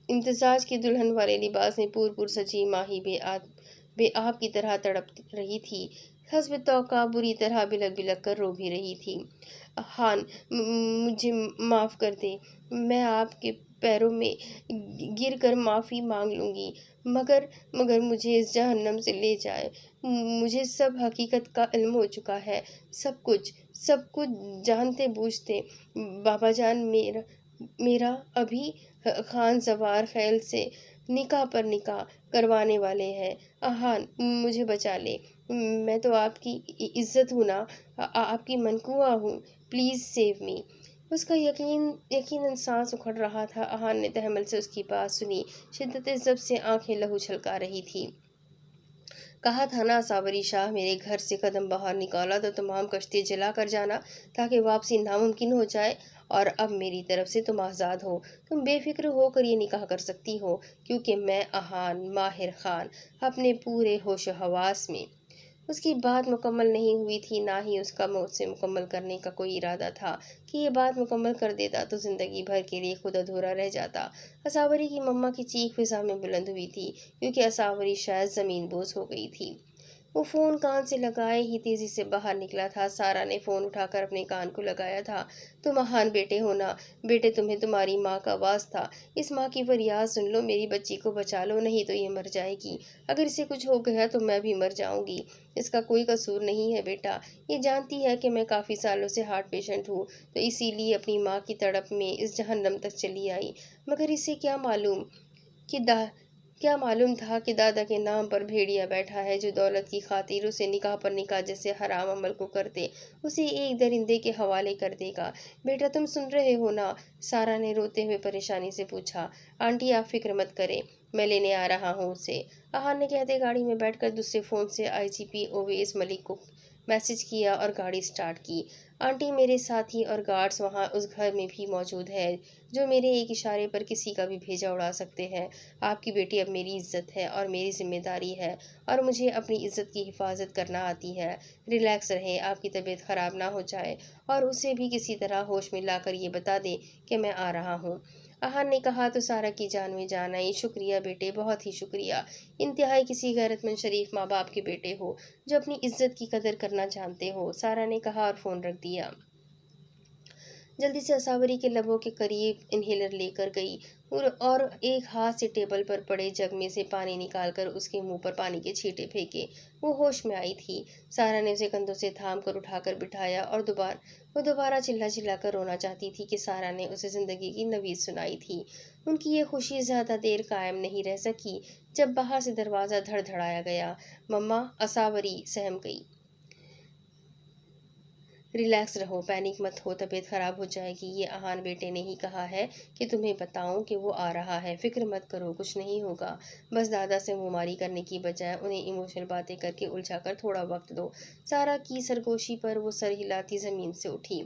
S1: इम्तिजाज की दुल्हन वाले लिबास में पूर सजी माही बेआब की तरह तड़प रही थी। हस्ब तौका बुरी तरह बिलक बिलक कर रो भी रही थी। हान, मुझे माफ़ कर दे। मैं आपके पैरों में गिर कर माफ़ी मांग लूँगी, मगर मगर मुझे इस जहन्नम से ले जाए। मुझे सब हकीकत का इल्म हो चुका है। सब कुछ जानते बूझते बाबा जान मेरा अभी खान जवार खैल से निकाह पर निकाह करवाने वाले हैं। अहान, मुझे बचा ले। मैं तो आपकी इज्जत हूँ ना, आपकी मनकुआ हूँ। Please save me. उसका यकीनन सांस उखड़ रहा था। अहान ने तहम्मुल से उसकी बात सुनी। शिद्दत जब से आंखें लहू छलका रही थी। कहा था ना सावरी शाह, मेरे घर से कदम बाहर निकाला तो तमाम कश्ती जला कर जाना, ताकि वापसी नामुमकिन हो जाए। और अब मेरी तरफ से तुम आज़ाद हो। तुम बेफिक्र होकर ये निकाह कर सकती हो, क्योंकि मैं अहान माहिर खान अपने पूरे होश हवास में। उसकी बात मुकम्मल नहीं हुई थी, ना ही उसका मुझसे मुकम्मल करने का कोई इरादा था। कि ये बात मुकम्मल कर देता तो जिंदगी भर के लिए खुद अधूरा रह जाता। असावरी की मम्मा की चीख फिजा में बुलंद हुई थी, क्योंकि असावरी शायद जमीन बोझ हो गई थी। वो फोन कान से लगाए ही तेजी से बाहर निकला था। सारा ने फोन उठाकर अपने कान को लगाया था। तुम महान बेटे हो ना बेटे, तुम्हें तुम्हारी माँ का वास था। इस माँ की फरियाद सुन लो, मेरी बच्ची को बचा लो, नहीं तो ये मर जाएगी। अगर इसे कुछ हो गया तो मैं भी मर जाऊंगी। इसका कोई कसूर नहीं है बेटा। ये जानती है कि मैं काफ़ी सालों से हार्ट पेशेंट हूँ, तो इसीलिए अपनी माँ की तड़प में इस जहन्नम तक चली आई। मगर इसे कि दा क्या मालूम था कि दादा के नाम पर भेड़िया बैठा है, जो दौलत की खातिर उसे निकाह पर निकाह जैसे हराम अमल को करते उसे एक दरिंदे के हवाले कर देगा। बेटा, तुम सुन रहे हो ना? सारा ने रोते हुए परेशानी से पूछा। आंटी, आप फिक्र मत करें, मैं लेने आ रहा हूँ उसे। आहान ने कहते गाड़ी में बैठकर दूसरे फ़ोन से आईजीपी ओवैस मलिक को मैसेज किया और गाड़ी स्टार्ट की। आंटी, मेरे साथी और गार्ड्स वहाँ उस घर में भी मौजूद है, जो मेरे एक इशारे पर किसी का भी भेजा उड़ा सकते हैं। आपकी बेटी अब मेरी इज्जत है और मेरी जिम्मेदारी है, और मुझे अपनी इज्जत की हिफाजत करना आती है। रिलैक्स रहें, आपकी तबीयत ख़राब ना हो जाए, और उसे भी किसी तरह होश में लाकर ये बता दें कि मैं आ रहा हूँ। आहान ने कहा तो सारा की जान में जान आई। शुक्रिया बेटे, बहुत ही शुक्रिया। इंतहाई किसी गैरतमंद शरीफ माँ बाप के बेटे हो, जो अपनी इज्जत की कदर करना जानते हो, सारा ने कहा और फ़ोन रख दिया। जल्दी से असावरी के लबों के करीब इन्हेलर लेकर गई और एक हाथ से टेबल पर पड़े जग में से पानी निकालकर उसके मुंह पर पानी के छींटे फेंके। वो होश में आई थी। सारा ने उसे कंधों से थाम कर उठाकर बिठाया और वो दोबारा चिल्ला चिल्ला कर रोना चाहती थी कि सारा ने उसे जिंदगी की नवीद सुनाई थी। उनकी ये खुशी ज्यादा देर कायम नहीं रह सकी। जब बाहर से दरवाज़ा धड़धड़ाया गया, मम्मा, असावरी सहम गई। रिलैक्स रहो, पैनिक मत हो, तबीयत ख़राब हो जाएगी। ये आहान बेटे ने ही कहा है कि तुम्हें बताऊं कि वो आ रहा है। फिक्र मत करो, कुछ नहीं होगा। बस दादा से मुँहमारी करने की बजाय उन्हें इमोशनल बातें करके उलझा कर थोड़ा वक्त दो। सारा की सरगोशी पर वो सर हिलाती ज़मीन से उठी।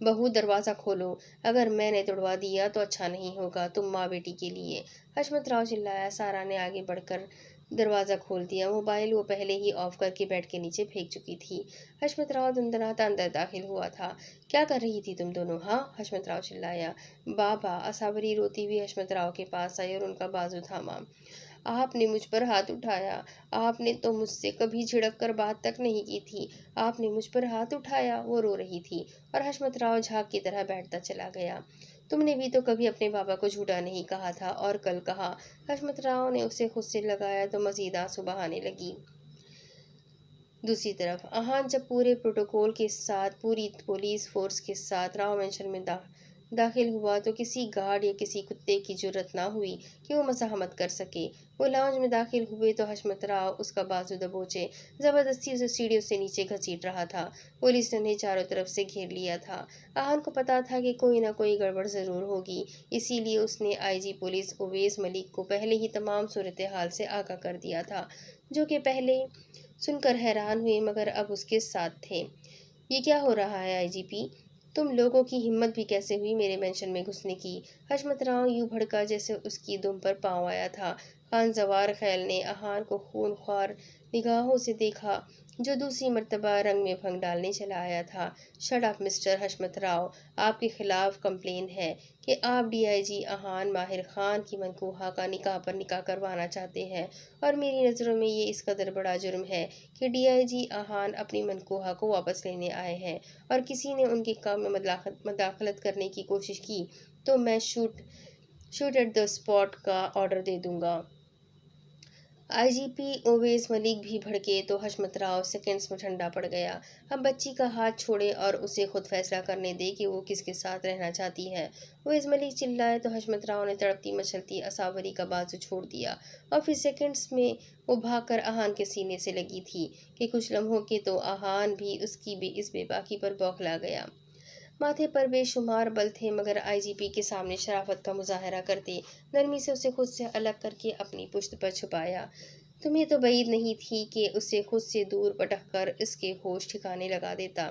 S1: बहू, दरवाज़ा खोलो। अगर मैंने तोड़वा दिया तो अच्छा नहीं होगा, तुम माँ बेटी के लिए। हशमत राव चिल्लाया। सारा ने आगे बढ़कर दरवाज़ा खोल दिया। मोबाइल वो पहले ही ऑफ करके बेड के नीचे फेंक चुकी थी। हशमत राव दंदनाता अंदर दाखिल हुआ था। क्या कर रही थी तुम दोनों? हाँ, हशमत राव चिल्लाया। बाबा, असावरी रोती हुई हशमत राव के पास आई और उनका बाजू थामा। आपने मुझ पर हाथ उठाया। आपने तो मुझसे कभी झिड़क कर बात तक नहीं की थी। आपने मुझ पर हाथ उठाया। वो रो रही थी और हशमत राव झाग की तरह बैठता चला गया। तुमने भी तो कभी अपने बाबा को झूठा नहीं कहा था, और कल कहा। हशमत राव ने उसे खुद से लगाया तो मजीद आंसू बहाने लगी। दूसरी तरफ अहान जब पूरे प्रोटोकॉल के साथ पूरी पुलिस फोर्स के साथ राव मेंशन में दाखिल हुआ तो किसी गार्ड या किसी कुत्ते की जुर्रत ना हुई कि वो मज़ाहमत कर सके। वो लाउंज में दाखिल हुए तो हशमत राव उसका बाजू दबोचे ज़बरदस्ती उसे सीढ़ियों से नीचे घसीट रहा था। पुलिस ने उन्हें चारों तरफ से घेर लिया था। अहान को पता था कि कोई ना कोई गड़बड़ ज़रूर होगी, इसीलिए उसने आईजी पुलिस उवैस मलिक को पहले ही तमाम सूरत हाल से आगाह कर दिया था, जो कि पहले सुनकर हैरान हुए मगर अब उसके साथ थे। ये क्या हो रहा है आईजीपी? तुम लोगों की हिम्मत भी कैसे हुई मेरे मेंशन में घुसने की? हशमत राव यूं भड़का जैसे उसकी दुम पर पांव आया था। खान जवार खैल ने आहार को खूनख्वार निगाहों से देखा, जो दूसरी मर्तबा रंग में भंग डालने चला आया था। शट अप मिस्टर हशमत राव, आपके खिलाफ कंप्लेन है कि आप डीआईजी आहान माहिर खान की मनकूहा का निकाह पर निकाह करवाना चाहते हैं, और मेरी नज़रों में ये इस कदर बड़ा जुर्म है कि डीआईजी आहान अपनी मनकूहा को वापस लेने आए हैं, और किसी ने उनके काम में मदाखलत करने की कोशिश की तो मैं शूट एट द स्पॉट का ऑर्डर दे दूंगा। आईजीपी ओवैस मलिक भी भड़के तो हशमत राव सेकंड्स में ठंडा पड़ गया। हम बच्ची का हाथ छोड़े और उसे खुद फैसला करने दे कि वो किसके साथ रहना चाहती है। ओवैस मलिक चिल्लाए तो हशमत राव ने तड़पती मचलती असावरी का बाजू छोड़ दिया और फिर सेकंड्स में वो भागकर आहान के सीने से लगी थी कि कुछ लम्हों के तो आहान भी उसकी इस बेबाकी पर बौखला गया। माथे पर बेशुमार बल थे मगर आईजीपी के सामने शराफत का मुजाहरा करते नरमी से उसे खुद से अलग करके अपनी पुश्त पर छुपाया। तुम्हें तो बैद नहीं थी कि उसे खुद से दूर पटक कर इसके होश ठिकाने लगा देता।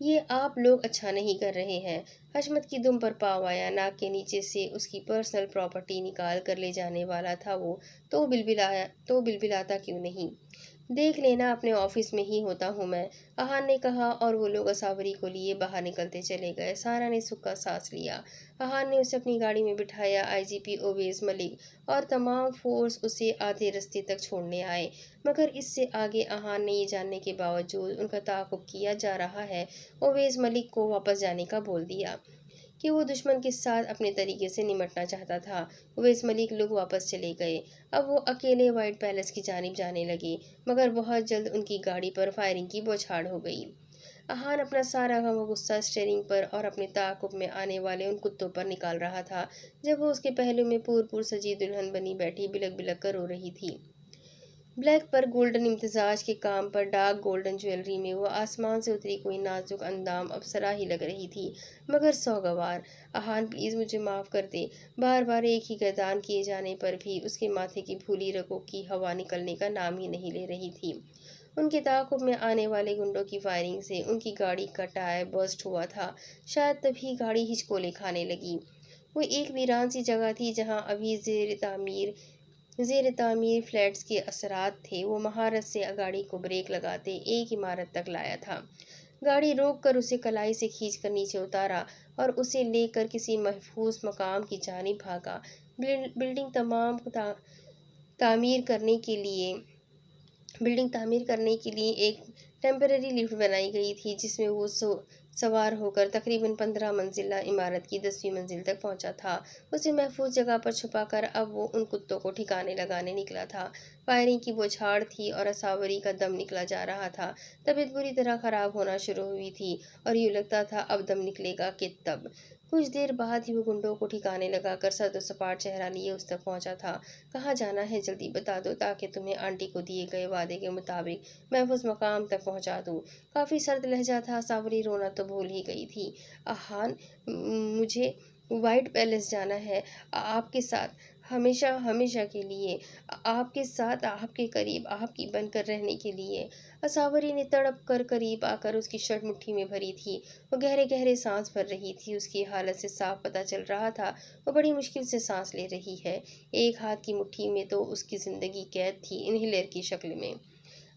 S1: ये आप लोग अच्छा नहीं कर रहे हैं। हशमत की दुम पर पाव आया। नाक के नीचे से उसकी पर्सनल प्रॉपर्टी निकाल कर ले जाने वाला था वो, तो बिलबिलाता क्यों नहीं? देख लेना, अपने ऑफिस में ही होता हूँ मैं, आहान ने कहा, और वो लोग असावरी को लिए बाहर निकलते चले गए। सारा ने सुक्का सांस लिया। आहान ने उसे अपनी गाड़ी में बिठाया। आईजीपी ओवैस मलिक और तमाम फोर्स उसे आधे रास्ते तक छोड़ने आए, मगर इससे आगे आहान ने ये जानने के बावजूद उनका ताक़ुब किया जा रहा है, ओवैस मलिक को वापस जाने का बोल दिया कि वो दुश्मन के साथ अपने तरीके से निमटना चाहता था। उवैस मलिक लोग वापस चले गए। अब वो अकेले व्हाइट पैलेस की जानिब जाने लगे, मगर बहुत जल्द उनकी गाड़ी पर फायरिंग की बौछार हो गई। आहान अपना सारा गम और गुस्सा स्टीयरिंग पर और अपने ताक़ुब में आने वाले उन कुत्तों पर निकाल रहा था, जब वो उसके पहलू में पूर सजी दुल्हन बनी बैठी बिलक बिलक कर रो रही थी। ब्लैक पर गोल्डन इम्तिजाज के काम पर डार्क गोल्डन ज्वेलरी में वो आसमान से उतरी कोई नाजुक अंदाम अप्सरा ही लग रही थी। मगर सौगवार, आहान प्लीज़ मुझे माफ़ कर दे। बार बार एक ही गर्दान किए जाने पर भी उसके माथे की भूली रगों की हवा निकलने का नाम ही नहीं ले रही थी। उनके ताक़ुब में आने वाले गुंडों की फायरिंग से उनकी गाड़ी का टायर बर्स्ट हुआ था। शायद तभी गाड़ी हिचकोले खाने लगी। वो एक वीरान सी जगह थी जहाँ अभी ज़ेर तामीर फ्लैट्स के असरात थे। वो महारत से गाड़ी को ब्रेक लगाते एक इमारत तक लाया था। गाड़ी रोक कर उसे कलाई से खींचकर नीचे उतारा और उसे लेकर किसी महफूज मकाम की जानिब भागा। बिल्डिंग तामीर करने के लिए बिल्डिंग तामीर करने के लिए एक टेम्पररी लिफ्ट बनाई गई थी, जिसमें वो सवार होकर तकरीबन 15 मंजिला इमारत की 10वीं मंजिल तक पहुंचा था। उसे महफूज जगह पर छुपाकर अब वो उन कुत्तों को ठिकाने लगाने निकला था। फायरिंग की बौछार थी और असावरी का दम निकला जा रहा था। तबीयत बुरी तरह खराब होना शुरू हुई थी और यूँ लगता था अब दम निकलेगा कि तब। कुछ देर बाद ही वो गुंडों को ठिकाने लगाकर सपाट चेहरा लिए उस तक पहुंचा था। कहाँ जाना है जल्दी बता दो, ताकि तुम्हें आंटी को दिए गए वादे के मुताबिक महफूज मकाम तक पहुंचा दूँ। काफ़ी सर्द लहजा था। सावरी रोना तो भूल ही गई थी। आहान, मुझे वाइट पैलेस जाना है, आपके साथ, हमेशा हमेशा के लिए, आपके साथ, आपके करीब, आपकी बनकर रहने के लिए। असावरी ने तड़प कर करीब आकर उसकी शर्ट मुट्ठी में भरी थी। वो गहरे गहरे सांस भर रही थी। उसकी हालत से साफ पता चल रहा था वो बड़ी मुश्किल से सांस ले रही है। एक हाथ की मुट्ठी में तो उसकी जिंदगी कैद थी इन्हेलर की शक्ल में।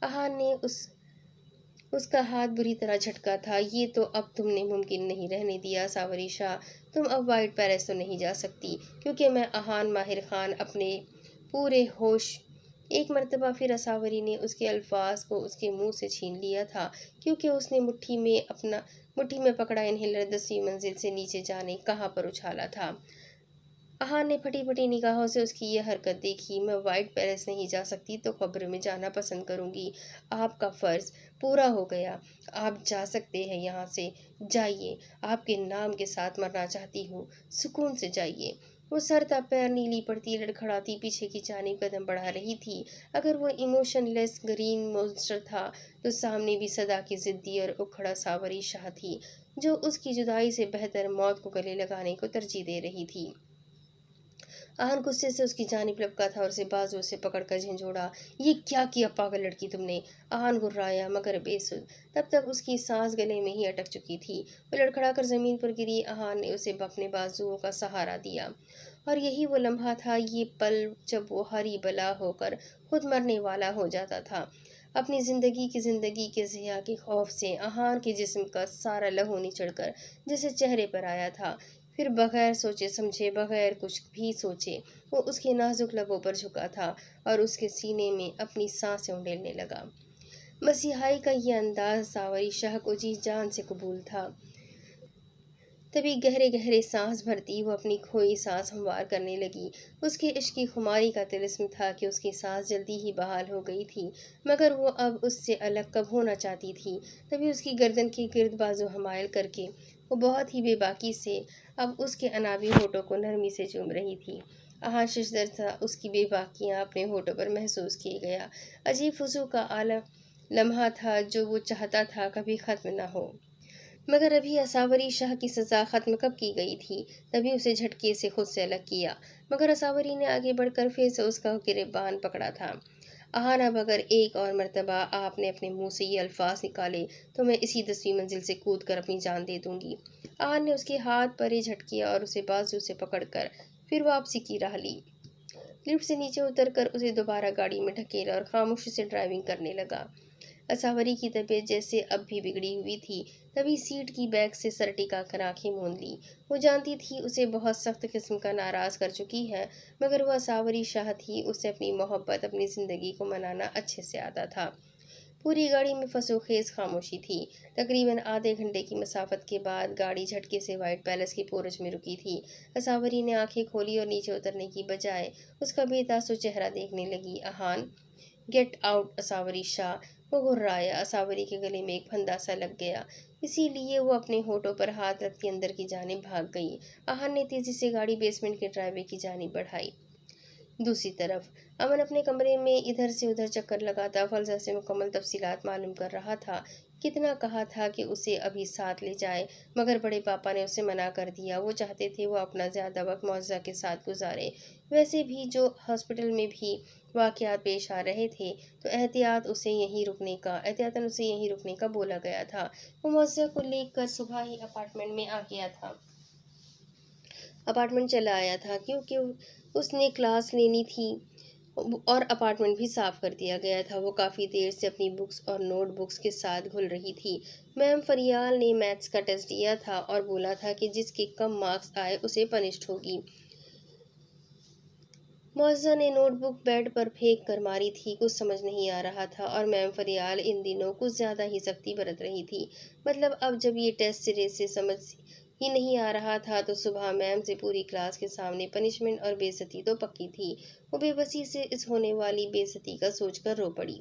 S1: आहान ने उसका हाथ बुरी तरह झटका था। ये तो अब तुमने मुमकिन नहीं रहने दिया सावरी शाह। तुम अब वाइट पैलेस तो नहीं जा सकती, क्योंकि मैं आहान माहिर खान अपने पूरे होश। एक मर्तबा फिर असावरी ने उसके अल्फाज को उसके मुंह से छीन लिया था, क्योंकि उसने मुट्ठी में पकड़ा इन्हेलर 10वीं मंजिल से नीचे जाने कहाँ पर उछाला था। अहान ने फटी-फटी निगाहों से उसकी ये हरकत देखी। मैं व्हाइट पैलेस नहीं जा सकती तो कब्र में जाना पसंद करूंगी। आपका फ़र्ज़ पूरा हो गया। आप जा सकते हैं यहाँ से। जाइए। आपके नाम के साथ मरना चाहती हूँ। सुकून से जाइए। वो सरता पैर नीली पड़ती लड़खड़ाती पीछे की जानिब कदम बढ़ा रही थी। अगर वो इमोशनलेस ग्रीन मॉन्स्टर था तो सामने भी सदा की ज़िद्दी और उखड़ा सावरी शाह थी, जो उसकी जुदाई से बेहतर मौत को गले लगाने को तरजीह दे रही थी। आहन गुस्से से उसकी जानिब लपका था और उसे बाजुओं से पकड़कर झंझोड़ा। ये क्या किया पागल लड़की तुमने? आहन गुर्राया मगर बेसुध। तब तक उसकी सांस गले में ही अटक चुकी थी। वो लड़खड़ाकर जमीन पर गिरी। आहन ने उसे अपने बाजुओं का सहारा दिया। और यही वो लम्हा था, ये पल जब वो हरी बला होकर खुद मरने वाला हो जाता था। अपनी जिंदगी के ज़िया के खौफ से अहान के जिस्म का सारा लहू निचड़कर जैसे चेहरे पर आया था। फिर बगैर सोचे समझे, बगैर कुछ भी सोचे, वो उसके नाजुक लबों पर झुका था और उसके सीने में अपनी सांसें उंडेलने लगा। मसीहाई का ये अंदाज सावरी शाह को जी जान से कबूल था। तभी गहरे गहरे सांस भरती वो अपनी खोई सांस हमवार करने लगी। उसके इश्क की खुमारी का तिलिस्म था कि उसकी सांस जल्दी ही बहाल हो गई थी, मगर वो अब उससे अलग कब होना चाहती थी। तभी उसकी गर्दन के गिर्द बाजू हमायल करके वो बहुत ही बेबाकी से अब उसके अनाबी होठों को नरमी से चूम रही थी। आशीष दर था उसकी बेबाकियां अपने होठों पर महसूस किए गया। अजीब फुसू का आलम लम्हा था जो वो चाहता था कभी खत्म न हो। मगर अभी असावरी शाह की सज़ा ख़त्म कब की गई थी? तभी उसे झटके से खुद से अलग किया। मगर असावरी ने आगे बढ़कर फिर से उसका गिरेबान पकड़ा था। आहान, अब अगर एक और मर्तबा आपने अपने मुंह से ये अल्फाज निकाले तो मैं इसी 10वीं मंजिल से कूद कर अपनी जान दे दूंगी। आहान ने उसके हाथ पर ही झटकिया और उसे बाजू से पकड़कर फिर वापसी की राह ली। लिफ्ट से नीचे उतरकर उसे दोबारा गाड़ी में ढकेला और खामोशी से ड्राइविंग करने लगा। असावरी की तबीयत जैसे अब भी बिगड़ी हुई थी। तभी सीट की बैग से सर टिकाकर आंखें मूंद ली। वो जानती थी उसे बहुत सख्त किस्म का नाराज कर चुकी है, मगर वह असावरी शाह थी। उसे अपनी मोहब्बत, अपनी जिंदगी को मनाना अच्छे से आता था। पूरी गाड़ी में फसोखेज खामोशी थी। तकरीबन आधे घंटे की मसाफत के बाद गाड़ी झटके से व्हाइट पैलेस की पोरच में रुकी थी। असावरी ने आंखें खोली और नीचे उतरने की बजाय उसका बेतासुर चेहरा देखने लगी। आहान, गेट आउट असावरी शाह। वो घुर्राया। असावरी के गले में एक फंदा सा लग गया, इसीलिए वो अपने होठों पर हाथ रखती अंदर की जानिब भाग गई। आहान ने तेजी से गाड़ी बेसमेंट के ड्राइवे की जानिब बढ़ाई। दूसरी तरफ अमन अपने कमरे में इधर से उधर चक्कर लगाता फलसा से मुकम्मल तफसीलात मालूम कर रहा था। कितना कहा था कि उसे अभी साथ ले जाए, मगर बड़े पापा ने उसे मना कर दिया। वो चाहते थे वो अपना ज़्यादा वक्त मौजा के साथ गुजारे। वैसे भी जो हॉस्पिटल में भी वाक़यात पेश आ रहे थे तो एहतियातन उसे यहीं रुकने का बोला गया था। वो मौजा को लेकर सुबह ही अपार्टमेंट चला आया था, क्योंकि उसने क्लास लेनी थी और अपार्टमेंट भी साफ कर दिया गया था। वो काफ़ी देर से अपनी बुक्स और नोटबुक्स के साथ घुल रही थी। मैम फरियाल ने मैथ्स का टेस्ट दिया था और बोला था कि जिसके कम मार्क्स आए उसे पनिश्ड होगी। मुअज़्ज़ा ने नोटबुक बेड पर फेंक कर मारी थी। कुछ समझ नहीं आ रहा था और मैम फरियाल इन दिनों कुछ ज़्यादा ही सख्ती बरत रही थी। मतलब अब जब ये टेस्ट सिरे से समझ ही नहीं आ रहा था तो सुबह मैम से पूरी क्लास के सामने पनिशमेंट और बेइज्जती तो पक्की थी। वो बेबसी से इस होने वाली बेइज्जती का सोचकर रो पड़ी।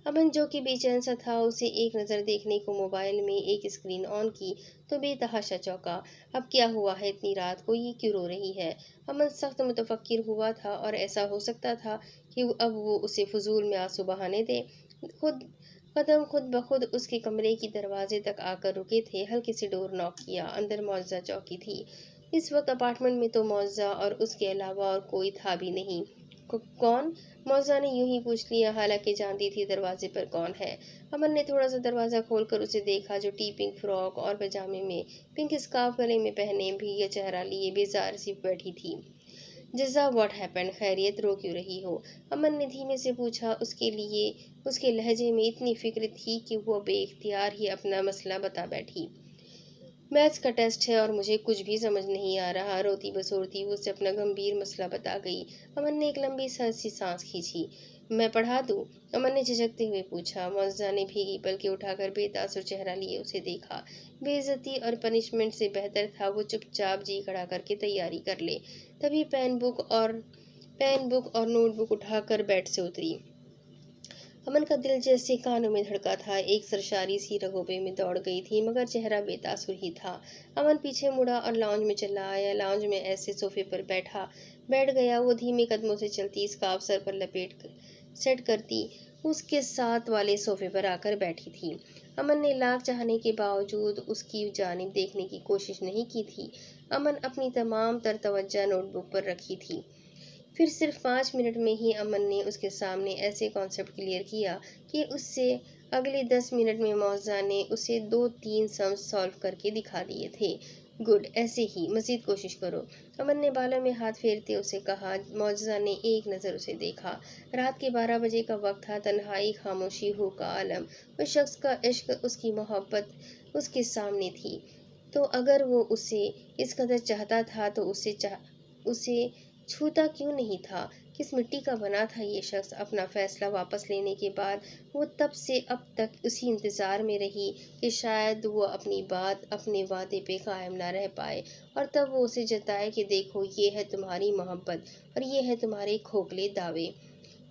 S1: अमन, जो कि बेचैन सा था, उसे एक नज़र देखने को मोबाइल में एक स्क्रीन ऑन की तो बेतहाशा चौंका। अब क्या हुआ है इतनी रात को, ये क्यों रो रही है? अमन सख्त मुतफक्किर हुआ था और ऐसा हो सकता था कि अब वो उसे फजूल में आंसू बहाने दे। खुद कदम खुद ब खुद उसके कमरे की दरवाजे तक आकर रुके थे। हल्के से डोर नॉक किया। अंदर मुअज़्ज़ा चौकी थी। इस वक्त अपार्टमेंट में तो मुअज़्ज़ा और उसके अलावा और कोई था भी नहीं। कौन? मौजा ने यूं ही पूछ लिया, हालांकि जानती थी दरवाजे पर कौन है। अमन ने थोड़ा सा दरवाज़ा खोलकर उसे देखा, जो टी पिंक फ्रॉक और पजामे में, पिंक स्कार्फ गले में पहने, भीगे चेहरा लिए बेजार सी बैठी थी। जिज़ा, व्हाट हैपेंड? खैरियत, रो क्यों रही हो? अमन ने धीमे से पूछा। उसके लिए उसके लहजे में इतनी फिक्र थी कि वो बेइख्तियार ही अपना मसला बता बैठी। मैथ्स का टेस्ट है और मुझे कुछ भी समझ नहीं आ रहा। रोती बसोरती वो उसे अपना गंभीर मसला बता गई। अमन ने एक लंबी सी सांस खींची। मैं पढ़ा दूँ? अमन ने झिझकते हुए पूछा। मुअज़्ज़ा ने भीगी पलकें उठाकर बेतासुर चेहरा लिए उसे देखा। बेइज्जती और पनिशमेंट से बेहतर था वो चुपचाप जी खड़ा करके तैयारी कर ले। तभी पेन बुक और नोटबुक उठाकर बेड से उतरी। अमन का दिल जैसे कानों में धड़का था, एक सरसारी सी रगोबे में दौड़ गई थी, मगर चेहरा बेतासुर ही था। अमन पीछे मुड़ा और लाउंज में चला आया। लाउंज में ऐसे सोफे पर बैठ गया। वो धीमे कदमों से चलती, स्कार्फ सर पर लपेट सेट करती उसके साथ वाले सोफे पर आकर बैठी थी। अमन ने लाख चाहने के बावजूद उसकी जानिब देखने की कोशिश नहीं की थी। अमन अपनी तमाम तर तवज्जो नोटबुक पर रखी थी। फिर सिर्फ 5 मिनट में ही अमन ने उसके सामने ऐसे कॉन्सेप्ट क्लियर किया कि उससे अगले 10 मिनट में मुअज़्ज़ा ने उसे 2-3 सम्स सॉल्व करके दिखा दिए थे। गुड, ऐसे ही मज़ीद कोशिश करो। अमन ने बालों में हाथ फेरते उसे कहा। मुअज़्ज़ा ने एक नज़र उसे देखा। रात के 12 बजे का वक्त था। तन्हाई, खामोशी, हो का आलम। उस शख्स का इश्क, उसकी मोहब्बत उसके सामने थी। तो अगर वो उसे इस कदर चाहता था तो उसे छूता क्यों नहीं था? किस मिट्टी का बना था ये शख्स? अपना फैसला वापस लेने के बाद वो तब से अब तक उसी इंतज़ार में रही कि शायद वो अपनी बात, अपने वादे पे कायम ना रह पाए और तब वो उसे जताए कि देखो, ये है तुम्हारी मोहब्बत और ये है तुम्हारे खोखले दावे।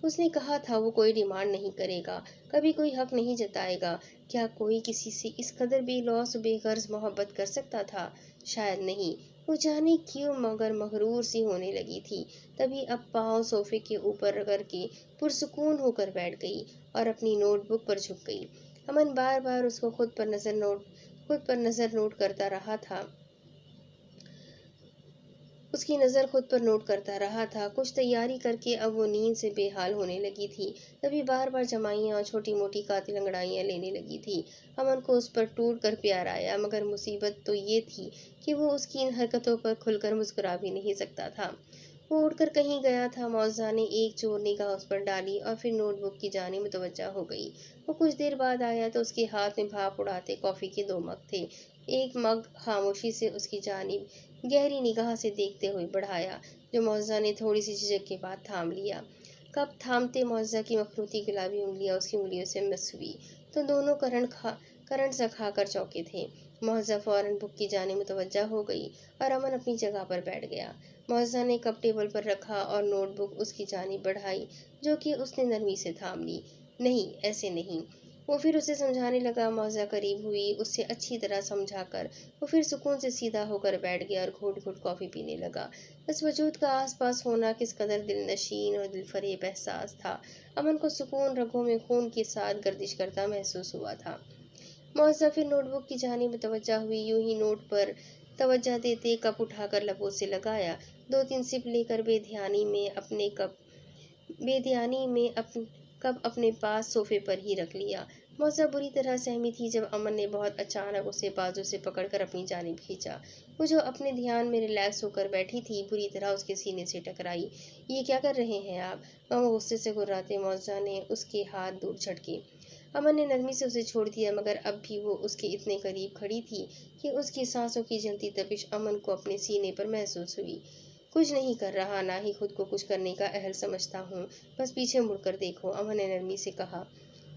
S1: उसने कहा था वो कोई डिमांड नहीं करेगा, कभी कोई हक नहीं जताएगा। क्या कोई किसी से इस कदर बेलौस बेगर्ज मोहब्बत कर सकता था? शायद नहीं। वो जाने क्यों मगर मगरूर सी होने लगी थी। तभी अब पाँव सोफे के ऊपर रगड़ के पुरसुकून होकर बैठ गई और अपनी नोटबुक पर झुक गई। अमन बार बार उसको खुद पर नज़र नोट करता रहा था। उसकी नज़र खुद पर नोट करता रहा था। कुछ तैयारी करके अब वो नींद से बेहाल होने लगी थी। तभी बार बार जमाइयाँ और छोटी मोटी कातिल अंगड़ाइयाँ लेने लगी थी। अमन को उस पर टूट कर प्यार आया, मगर मुसीबत तो ये थी कि वो उसकी इन हरकतों पर खुलकर मुस्कुरा भी नहीं सकता था। वो उठकर कहीं गया था। मुअज़्ज़ा ने एक चोर निगाह उस पर डाली और फिर नोटबुक की जानिब मुतवज्जा हो गई। वो कुछ देर बाद आया तो उसके हाथ में भाप उड़ाते कॉफ़ी के 2 मग थे। एक मग खामोशी से उसकी जानिब गहरी निगाह से देखते हुए बढ़ाया, जो मुअज़्ज़ा ने थोड़ी सी झिझक के बाद थाम लिया। कप थामते मुअज़्ज़ा की मखरूती गुलाबी उंगलियां उसकी उंगलियों से मिस हुई तो दोनों करंट सा खाकर चौंके थे। मुअज़्ज़ा फौरन बुक की जानिब मुतवज्जा हो गई और अमन अपनी जगह पर बैठ गया। मुअज़्ज़ा ने कप टेबल पर रखा और नोटबुक उसकी जानिब बढ़ाई, जो कि उसने नरमी से थाम ली। नहीं, ऐसे नहीं। वो फिर उसे समझाने लगा। मुअज़्ज़ा करीब हुई, उससे अच्छी तरह समझाकर वो फिर सुकून से सीधा होकर बैठ गया और घूंट-घूंट कॉफ़ी पीने लगा। इस वजूद का आस-पास होना किस कदर दिलनशीन और दिलफरेब एहसास था। अमन को सुकून रगों में खून के साथ गर्दिश करता महसूस हुआ था। मुअज़्ज़ा फिर नोटबुक की जानिब मुतवज्जा हुई। यूं ही नोट पर तवज्जो देते कप उठाकर लबों से लगाया। 2-3 सिप लेकर बेध्यानी में कप अपने पास सोफे पर ही रख लिया। मुअज़्ज़ा बुरी तरह सहमी थी जब अमन ने बहुत अचानक उसे बाजू से पकड़कर अपनी जानिब खींचा। वो जो अपने ध्यान में रिलैक्स होकर बैठी थी, बुरी तरह उसके सीने से टकराई। ये क्या कर रहे हैं आप? मामा गुस्से से गुर्राते मुअज़्ज़ा ने उसके हाथ दूर झटके। अमन ने नरमी से उसे छोड़ दिया, मगर अब भी वो उसके इतने करीब खड़ी थी कि उसकी सांसों की जलती तपिश अमन को अपने सीने पर महसूस हुई। कुछ नहीं कर रहा, ना ही खुद को कुछ करने का अहल समझता हूँ। बस पीछे मुड़कर देखो, अमन ने नरमी से कहा।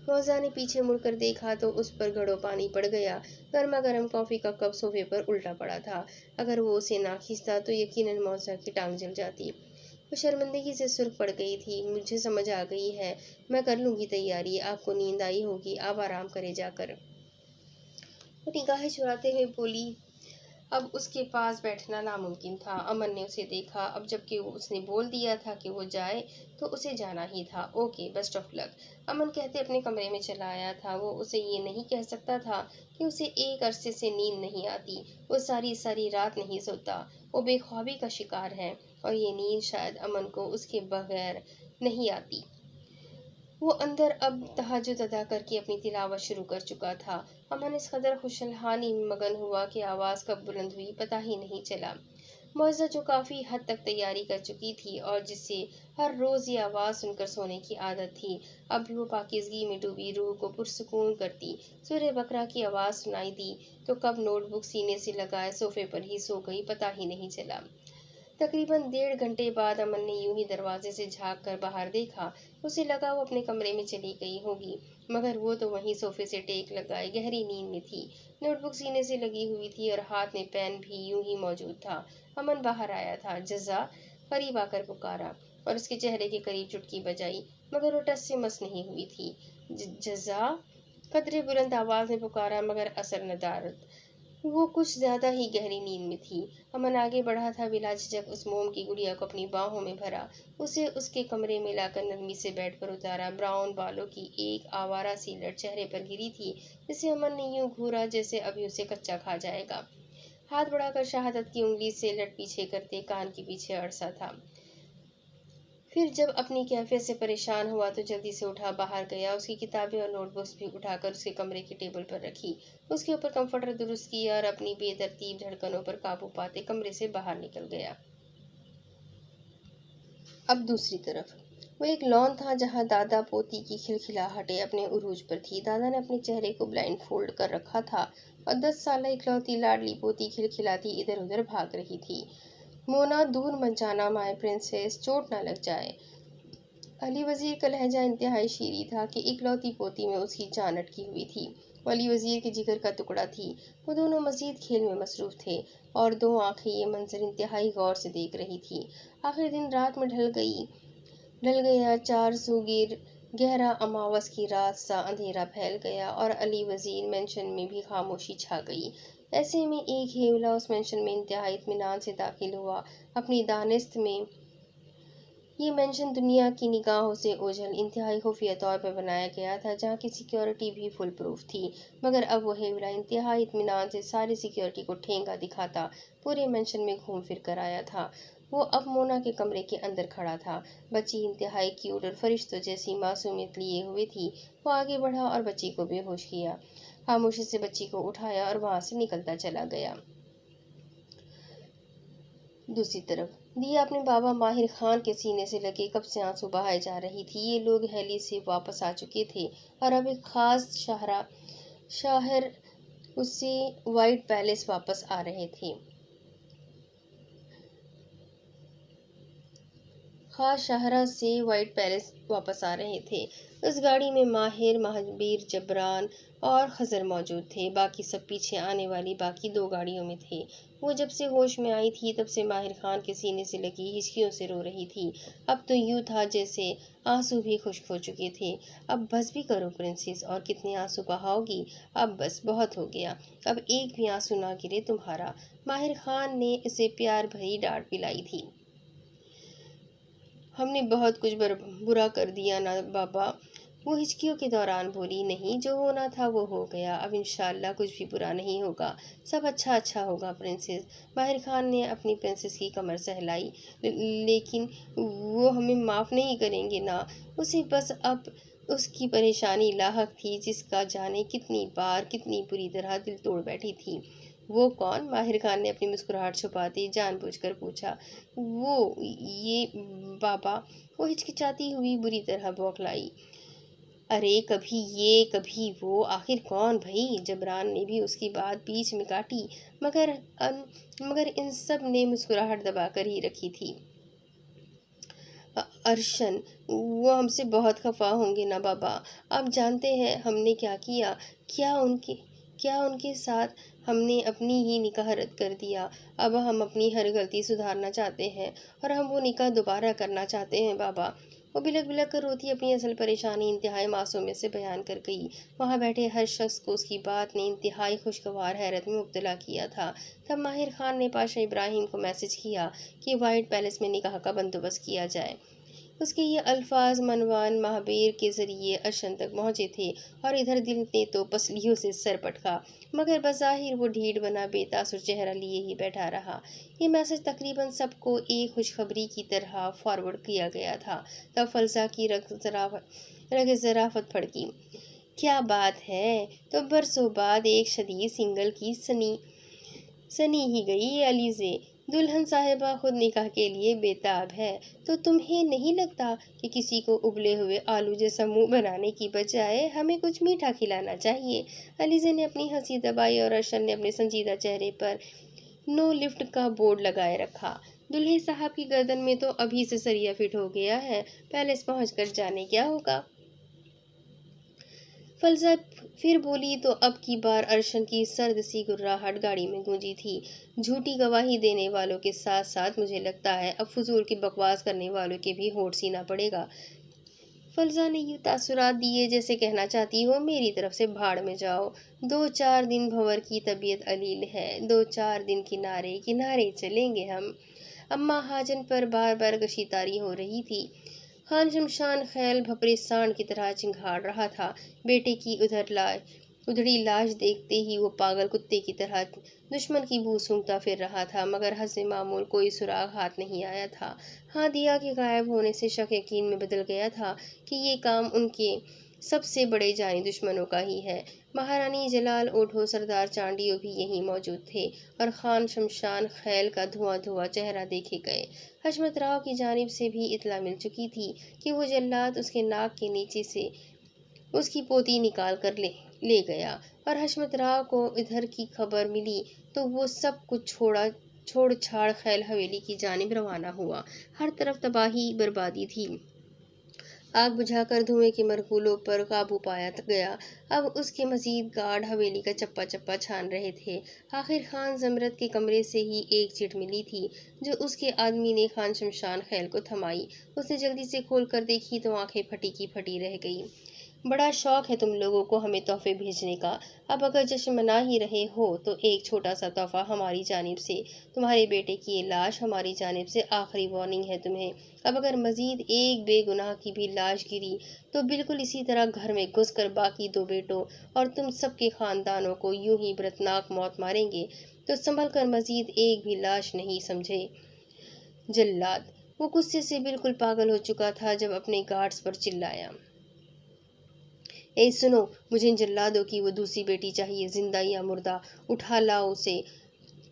S1: मुअज़्ज़ा ने पीछे मुड़कर देखा तो उस पर घड़ों पानी पड़ गया। गर्मा गर्म कॉफ़ी का कप सोफे पर उल्टा पड़ा था। अगर वो उसे ना खींचता तो यकीनन मुअज़्ज़ा की टांग जल जाती। वो शर्मिंदगी से सुर्ख पड़ गई थी। मुझे समझ आ गई है, मैं कर लूँगी तैयारी। आपको नींद आई होगी, आप आराम करें जाकर। वो निगाहें चुराते हुए बोली। अब उसके पास बैठना नामुमकिन था। अमन ने उसे देखा। अब जबकि उसने बोल दिया था कि वो जाए तो उसे जाना ही था। ओके, बेस्ट ऑफ लक, अमन कहते अपने कमरे में चला आया था। वो उसे ये नहीं कह सकता था कि उसे एक अरसे से नींद नहीं आती। वो सारी सारी रात नहीं सोता। वो बेख्वाबी का शिकार है और ये नींद शायद अमन को उसके बगैर नहीं आती। वो अंदर अब तहज्जुद अदा करके अपनी तिलावत शुरू कर चुका था। अमन इस कदर खुशहाली में मगन हुआ कि आवाज़ कब बुलंद हुई पता ही नहीं चला। मुअज़्ज़ा जो काफ़ी हद तक तैयारी कर चुकी थी और जिसे हर रोज़ ये आवाज़ सुनकर सोने की आदत थी, अब भी वो पाकीज़गी में डूबी रूह को पुरसुकून करती सूरह बकरा की आवाज़ सुनाई दी तो कब नोटबुक सीने से लगाए सोफ़े पर ही सो गई पता ही नहीं चला। तकरीबन 1.5 घंटे बाद अमन ने यूं ही दरवाजे से झांक कर बाहर देखा। उसे लगा वो अपने कमरे में चली गई होगी, मगर वो तो वहीं सोफे से टेक लगाए गहरी नींद में थी। नोटबुक सीने से लगी हुई थी और हाथ में पेन भी यूं ही मौजूद था। अमन बाहर आया था। जजा करीब आकर पुकारा और उसके चेहरे के करीब चुटकी बजाई, मगर वो टस से मस नहीं हुई थी। जजा कदरे बुलंद आवाज में पुकारा, मगर असर नदारद। वो कुछ ज्यादा ही गहरी नींद में थी। अमन आगे बढ़ा था, बिला झिझक उस मोम की गुड़िया को अपनी बाहों में भरा, उसे उसके कमरे में लाकर नरमी से बेड पर उतारा। ब्राउन बालों की एक आवारा सी लट चेहरे पर गिरी थी, जिसे अमन ने यूं घूरा जैसे अभी उसे कच्चा खा जाएगा। हाथ बढ़ाकर शहादत की उंगली से लट पीछे करते कान के पीछे अड़सा था। फिर जब अपनी कैफियत से परेशान हुआ तो जल्दी से उठा बाहर गया। उसकी किताबें और नोटबुक्स भी उठाकर उसके कमरे की टेबल पर रखी, उसके ऊपर कंफर्टर दुरुस्त किया और अपनी बेतरतीब धड़कनों पर काबू पाते कमरे से बाहर निकल गया। अब दूसरी तरफ वो एक लॉन था जहां दादा पोती की खिलखिलाहटें अपने उरूज पर थी। दादा ने अपने चेहरे को ब्लाइंड फोल्ड कर रखा था और 10 साल इकलौती लाडली पोती खिलखिलाती इधर उधर भाग रही थी। मोना, दूर मत जाना माय प्रिंसेस, चोट ना लग जाए। अली वजीर का लहजा इंतहाई शीरी था कि इकलौती पोती में उसकी जान अटकी हुई थी। वो अली वजीर के जिगर का टुकड़ा थी। वो दोनों मजीद खेल में मसरूफ थे और दो आंखें ये मंजर इंतहाई गौर से देख रही थी। आखिर दिन रात में ढल गया। 4 सुगीर गहरा अमावस की रात सा अंधेरा फैल गया और अली वजीर मेंशन में भी खामोशी छा गई। ऐसे में एक हेवला उस मेंशन में इंतहाई इत्मीनान से दाखिल हुआ। अपनी दानिस्त में ये मेंशन दुनिया की निगाहों से ओझल इंतहाई खुफिया तौर पर बनाया गया था, जहाँ की सिक्योरिटी भी फुल प्रूफ थी। मगर अब वो हेवला इंतहाई इत्मीनान से सारी सिक्योरिटी को ठेंगा दिखाता पूरे मेंशन में घूम फिर कर आया था। वो अब मोना के कमरे के अंदर खड़ा था। बच्ची इंतहाई क्यूट और फरिश्तों जैसी मासूमियत लिए हुए थी। वो आगे बढ़ा और बच्ची को बेहोश किया, खामोशी से बच्ची को उठाया और वहां से निकलता चला गया। दूसरी तरफ दिया अपने बाबा माहिर खान के सीने से लगे कब से आंसू बहाए जा रही थी। ये लोग हैली से वापस आ चुके थे और अब एक खास शाहर उससे व्हाइट पैलेस वापस आ रहे थे। खास शाहरा से व्हाइट पैलेस वापस आ रहे थे। उस गाड़ी में माहिर, महाबीर, जबरान और खजर मौजूद थे। बाकी सब पीछे आने वाली बाकी 2 गाड़ियों में थे। वो जब से होश में आई थी तब से माहिर खान के सीने से लगी हिचकियों से रो रही थी। अब तो यूं था जैसे आंसू भी खुश्क हो चुके थे। अब बस भी करो प्रिंसेस, और कितने आंसू बहाओगी? अब बस, बहुत हो गया। अब एक भी आंसू ना गिरे तुम्हारा। माहिर खान ने उसे प्यार भरी डांट पिलाई थी। हमने बहुत कुछ बुरा कर दिया ना बाबा, वो हिचकियों के दौरान बोली। नहीं, जो होना था वो हो गया। अब इंशाल्लाह कुछ भी बुरा नहीं होगा, सब अच्छा अच्छा होगा प्रिंसेस। माहिर खान ने अपनी प्रिंसेस की कमर सहलाई। लेकिन वो हमें माफ़ नहीं करेंगे ना? उसे बस अब उसकी परेशानी लाहक थी, जिसका जाने कितनी बार कितनी बुरी तरह दिल तोड़ बैठी थी। वो कौन? माहिर खान ने अपनी मुस्कुराहट छुपाते जानबूझकर पूछा। वो ये बाबा, वो हिचकिचाती हुई बुरी तरह बौखलाई। अरे कभी ये कभी वो, आखिर कौन भई? जबरान ने भी उसकी बात बीच में काटी, मगर इन सब ने मुस्कुराहट दबाकर ही रखी थी। अर्शन, वो हमसे बहुत खफा होंगे ना बाबा? आप जानते हैं हमने क्या किया? क्या उनके साथ हमने अपनी ही निकाह रद्द कर दिया। अब हम अपनी हर गलती सुधारना चाहते हैं और हम वो निकाह दोबारा करना चाहते हैं बाबा। वो बिलक बिलक कर रोती अपनी असल परेशानी इंतहाई मासूमियत से बयान कर गई। वहाँ बैठे हर शख्स को उसकी बात ने इंतहाई खुशगवार हैरत में मुब्तला किया था। तब माहिर खान ने पाशा इब्राहिम को मैसेज किया कि व्हाइट पैलेस में निकाह का बंदोबस्त किया जाए। उसके ये अल्फाज मनवान महाबीर के जरिए अर्शन तक पहुंचे थे और इधर दिल ने तो पसलियों से सर पटका, मगर बज़ाहिर वो ढीठ बना बेतासुर चेहरा लिए ही बैठा रहा। ये मैसेज तकरीबन सबको एक खुशखबरी की तरह फॉरवर्ड किया गया था। तब फलसा की रग ज़राफ़त फड़की। क्या बात है! तो बरसों बाद एक शदीद सिंगल की सनी ही गई अलीज़े। दुल्हन साहिबा खुद निकाह के लिए बेताब है, तो तुम्हें नहीं लगता कि किसी को उबले हुए आलू जैसा मुंह बनाने की बजाय हमें कुछ मीठा खिलाना चाहिए? अलीज़े ने अपनी हंसी दबाई और अर्शन ने अपने संजीदा चेहरे पर नो लिफ्ट का बोर्ड लगाए रखा। दूल्हे साहब की गर्दन में तो अभी से सरिया फिट हो गया है, पैलेस पहुंचकर जाने क्या होगा। फलजा फिर बोली तो अब की बार अर्शन की सर्द सी गुर्राहट गाड़ी में गूंजी थी। झूठी गवाही देने वालों के साथ साथ मुझे लगता है अब फजूल की बकवास करने वालों के भी होठ सीना पड़ेगा। फलजा ने यूं तासुरात दिए जैसे कहना चाहती हो मेरी तरफ से भाड़ में जाओ। 2-4 दिन भंवर की तबीयत अलील है, 2-4 दिन किनारे किनारे चलेंगे हम। अम्मा हाजन पर बार बार गशीतारी हो रही थी। खान शमशान खैल भपरे सांड की तरह चिंघाड़ रहा था। बेटे की उधड़ी लाश देखते ही वो पागल कुत्ते की तरह दुश्मन की बू सूंघता फिर रहा था, मगर हस्से मामूल कोई सुराग हाथ नहीं आया था। हाँ, दिया के गायब होने से शक यकीन में बदल गया था कि ये काम उनके सबसे बड़े जानी दुश्मनों का ही है। महारानी जलाल ओढ़ो सरदार चांडियो भी यहीं मौजूद थे और खान शमशान खैल का धुआं धुआं चेहरा देखे गए। हशमत राव की जानिब से भी इत्तला मिल चुकी थी कि वो जल्लाद उसके नाक के नीचे से उसकी पोती निकाल कर ले गया और हशमत राव को इधर की खबर मिली तो वो सब कुछ छोड़ छाड़ खैल हवेली की जानिब रवाना हुआ। हर तरफ तबाही बर्बादी थी। आग बुझाकर धुएं के मरकुलों पर काबू पाया गया। अब उसके मजीद गार्ड हवेली का चप्पा चप्पा छान रहे थे। आखिर खान जमरत के कमरे से ही एक चिट मिली थी जो उसके आदमी ने खान शमशान खैल को थमाई। उसने जल्दी से खोल कर देखी तो आंखें फटी की फटी रह गई। बड़ा शौक है तुम लोगों को हमें तोहफे भेजने का। अब अगर जश्न मना ही रहे हो तो एक छोटा सा तोहफा हमारी जानिब से। तुम्हारे बेटे की ये लाश हमारी जानिब से आखिरी वार्निंग है तुम्हें। अब अगर मजीद एक बेगुनाह की भी लाश गिरी तो बिल्कुल इसी तरह घर में घुसकर बाकी 2 बेटों और तुम सबके खानदानों को यूं ही बरतनाक मौत मारेंगे। तो संभल कर मजीद एक भी लाश नहीं, समझे। जल्लाद वो गुस्से से बिल्कुल पागल हो चुका था जब अपने गार्ड्स पर चिल्लाया, ए सुनो, मुझे इन जल्लादों की वो दूसरी बेटी चाहिए, जिंदा या मुर्दा। उठा लाओ उसे।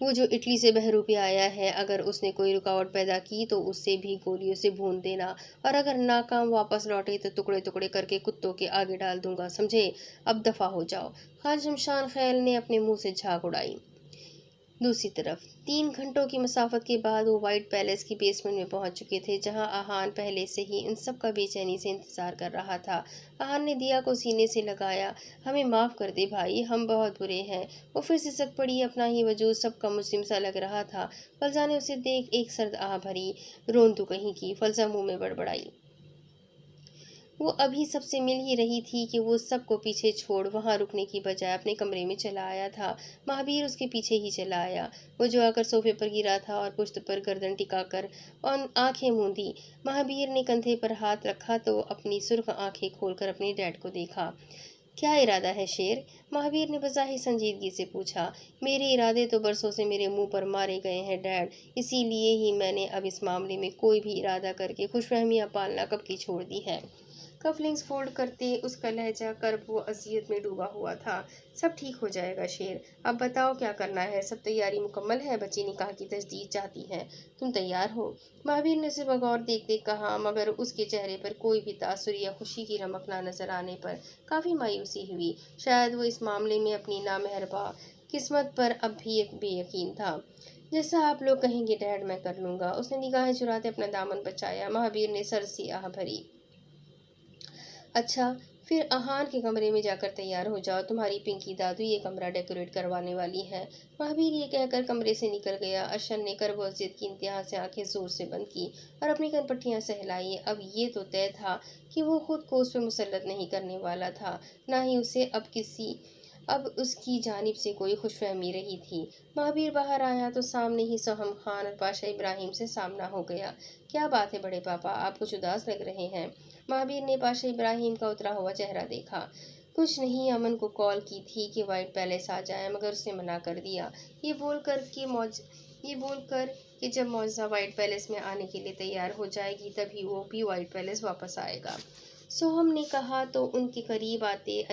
S1: वो जो इटली से बहरूपे आया है, अगर उसने कोई रुकावट पैदा की तो उससे भी गोलियों से भून देना, और अगर नाकाम वापस लौटे तो टुकड़े टुकड़े करके कुत्तों के आगे डाल दूंगा, समझे। अब दफा हो जाओ। खान शमशान खैल ने अपने मुंह से झाग उड़ाई। दूसरी तरफ 3 घंटों की मसाफत के बाद वो व्हाइट पैलेस की बेसमेंट में पहुंच चुके थे, जहां आहान पहले से ही इन सब का बेचैनी से इंतजार कर रहा था। आहान ने दिया को सीने से लगाया। हमें माफ कर दे भाई, हम बहुत बुरे हैं। वो फिर सिसक पड़ी। अपना ही वजूद सबका मुस्लिम सा लग रहा था। फलजा ने उसे देख एक सर्द आह भरी। रोंदू कहीं की, फलजा मुंह में बड़बड़ाई। वो अभी सबसे मिल ही रही थी कि वो सबको पीछे छोड़ वहां रुकने की बजाय अपने कमरे में चला आया था। महावीर उसके पीछे ही चला आया। वो जो आकर सोफे पर गिरा था और पुश्त पर गर्दन टिकाकर और आंखें मूंदी। महावीर ने कंधे पर हाथ रखा तो अपनी सुर्ख आंखें खोलकर अपने डैड को देखा। क्या इरादा है शेर? महावीर ने बज़ाहिर संजीदगी से पूछा। मेरे इरादे तो बरसों से मेरे मुंह पर मारे गए हैं डैड, इसीलिए ही मैंने अब इस मामले में कोई भी इरादा करके खुशफहमियां पालना कब की छोड़ दी है। कफलिंग्स फोल्ड करते उसका लहजा कर्ब व अजियत में डूबा हुआ था। सब ठीक हो जाएगा शेर, अब बताओ क्या करना है। सब तैयारी मुकम्मल है? बच्ची निकाह की तजदीद चाहती है, तुम तैयार हो? महावीर ने उसे बगौर देखते कहा, मगर उसके चेहरे पर कोई भी तासुर या खुशी की रमक न नजर आने पर काफ़ी मायूसी हुई। शायद वो इस मामले में अपनी नामेहरबा किस्मत पर अब भी एक बेयकीन था। जैसा आप लोग कहेंगे डैड, मैं कर लूँगा। उसने निगाहें चुराते अपना दामन बचाया। महावीर ने सर सी आह भरी। अच्छा, फिर आहान के कमरे में जाकर तैयार हो जाओ, तुम्हारी पिंकी दादू ये कमरा डेकोरेट करवाने वाली है। महावीर ये कहकर कमरे से निकल गया। अर्शन ने कर्ब व जिद की इंतहा से आंखें जोर से बंद की और अपनी कनपट्टियां सहलाई। अब ये तो तय था कि वो खुद को उस पर मुसल्लत नहीं करने वाला था, ना ही उसे अब उसकी जानिब से कोई खुशफहमी रही थी। महावीर बाहर आया तो सामने ही सोहम खान और पाशा इब्राहिम से सामना हो गया। क्या बात है बड़े पापा, आप कुछ उदास लग रहे हैं। महावीर ने पाशा इब्राहिम का उतरा हुआ चेहरा देखा। कुछ नहीं, अमन को कॉल की थी कि व्हाइट पैलेस आ जाए, मगर उसने मना कर दिया। ये बोलकर कि जब मौजा व्हाइट पैलेस में आने के लिए तैयार हो जाएगी तभी वो भी व्हाइट पैलेस वापस आएगा। सोहम ने कहा तो उनके करीब आते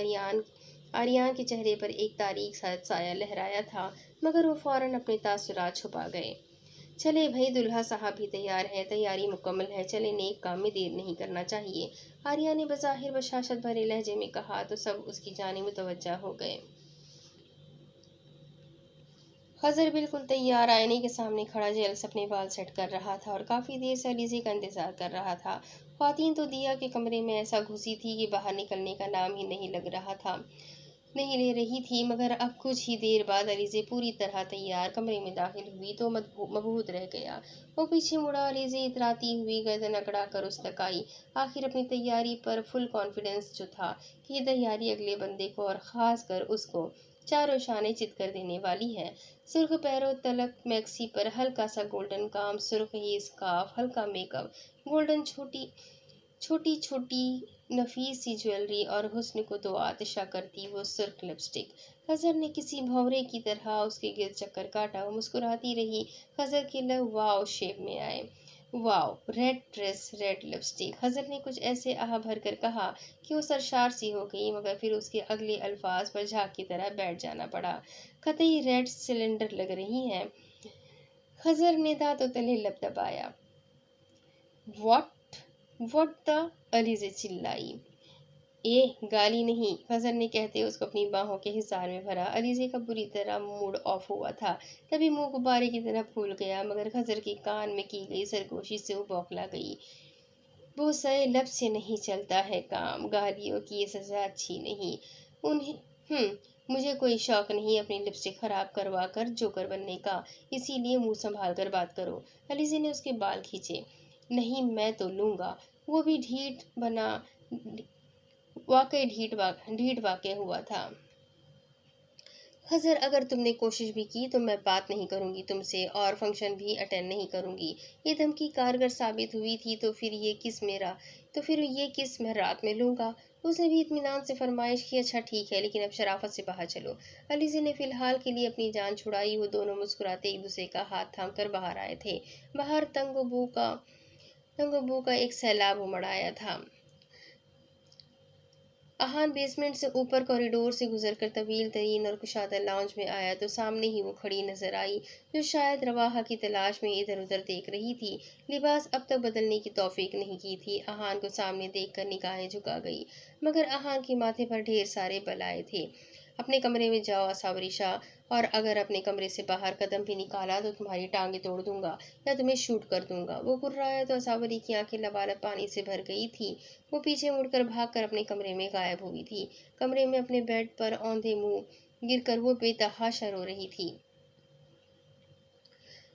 S1: आर्यान के चेहरे पर एक तारीख सा साया लहराया था, मगर वो फौरन अपने तासुरात छुपा गए। चले भई, दुल्हा साहब भी तैयार है, तैयारी मुकम्मल है, चले नेक काम में देर नहीं करना चाहिए। आर्या ने बज़ाहिर बशाशत भरे लहजे में कहा तो सब उसकी जानिब मुतवज्जा हो गए। खज़र बिल्कुल तैयार आईने के सामने खड़ा जेलस अपने बाल सेट कर रहा था और काफ़ी देर से अलीज़े का इंतज़ार कर रहा था। ख़वातीन तो दिया के कमरे में ऐसा घुसी थी कि बाहर निकलने का नाम ही नहीं ले रही थी, मगर अब कुछ ही देर बाद अलीज़े पूरी तरह तैयार कमरे में दाखिल हुई तो मबहूत रह गया। वो पीछे मुड़ा, अलीज़े इतराती हुई गर्दन अकड़ा कर उस तक आई। आखिर अपनी तैयारी पर फुल कॉन्फिडेंस जो था कि ये तैयारी अगले बंदे को और ख़ास कर उसको चारों शाने चित कर देने वाली है। सुर्ख पैरों तलक मैक्सी पर हल्का सा गोल्डन काम, सुर्ख ही स्कार्फ, हल्का मेकअप, गोल्डन छोटी छोटी छोटी नफीस सी ज्वेलरी और हुस्न को तो आतिशा करती वो सुर्ख लिपस्टिक। खजर ने किसी भंवरे की तरह उसके गिर्द चक्कर काटा। वो मुस्कुराती रही। खजर के लब वाव शेप में आए। वाव, रेड ड्रेस, रेड लिपस्टिक। खजर ने कुछ ऐसे आह भर कर कहा कि वो सरशार सी हो गई, मगर फिर उसके अगले अल्फाज पर झाग की तरह बैठ जाना पड़ा। कतई रेड सिलेंडर लग रही हैं। खजर ने दांतों तले लब दबाया। व्हाट द, अली से चिल्लाई। गाली नहीं, फजर ने कहते उसको अपनी बाहों के हिसार में भरा। अलीजे का बुरी तरह मूड ऑफ हुआ था। तभी मुंह गुब्बारे की तरह फूल गया, मगर खजर के कान में की गई सरगोशी से वो बौखला गई। वो सए लब से नहीं चलता है काम, गालियों की ये सजा अच्छी नहीं। उन्हें मुझे कोई शौक नहीं अपनी लिपस्टिक खराब करवा कर जोकर बनने का, इसीलिए मुंह संभाल कर बात करो। अलीजे ने उसके बाल खींचे। नहीं, मैं तो लूंगा। वो भी ढीठ बना। वाकई ढीठ वाकई हुआ था। खजर, अगर तुमने कोशिश भी की तो मैं बात नहीं करूंगी तुमसे और फंक्शन भी अटेंड नहीं करूंगी। ये धमकी कारगर साबित हुई थी तो फिर ये किस मैं रात में लूंगा। उसने भी इत्मीनान से फरमाइश की। अच्छा ठीक है, लेकिन अब शराफत से बाहर चलो। अलीज़े ने फिलहाल के लिए अपनी जान छुड़ाई। वो दोनों मुस्कुराते एक दूसरे का हाथ थाम कर बाहर आए थे। बाहर तंगबू का एक सैलाब उमड़ आया था। अहान बेसमेंट से ऊपर कॉरिडोर से गुजरकर तवील तरीन और कुशादा लाउंज में आया तो सामने ही वो खड़ी नजर आई, जो शायद रवाहा की तलाश में इधर उधर देख रही थी। लिबास अब तक बदलने की तौफीक नहीं की थी। अहान को सामने देखकर निगाहें झुका गई, मगर अहान के माथे पर ढेर सारे बल आए थे। अपने कमरे में जाओ असावरी शाह, और अगर अपने कमरे से बाहर कदम भी निकाला तो तुम्हारी टांगे तोड़ दूंगा या तुम्हें शूट कर दूंगा। वो कुर्राया तो असावरी की आंखें लबालब पानी से भर गई थी। वो पीछे मुड़कर भागकर अपने कमरे में गायब हुई थी। कमरे में अपने बेड पर औंधे मुंह गिरकर वो बेतहाशा रो रही थी,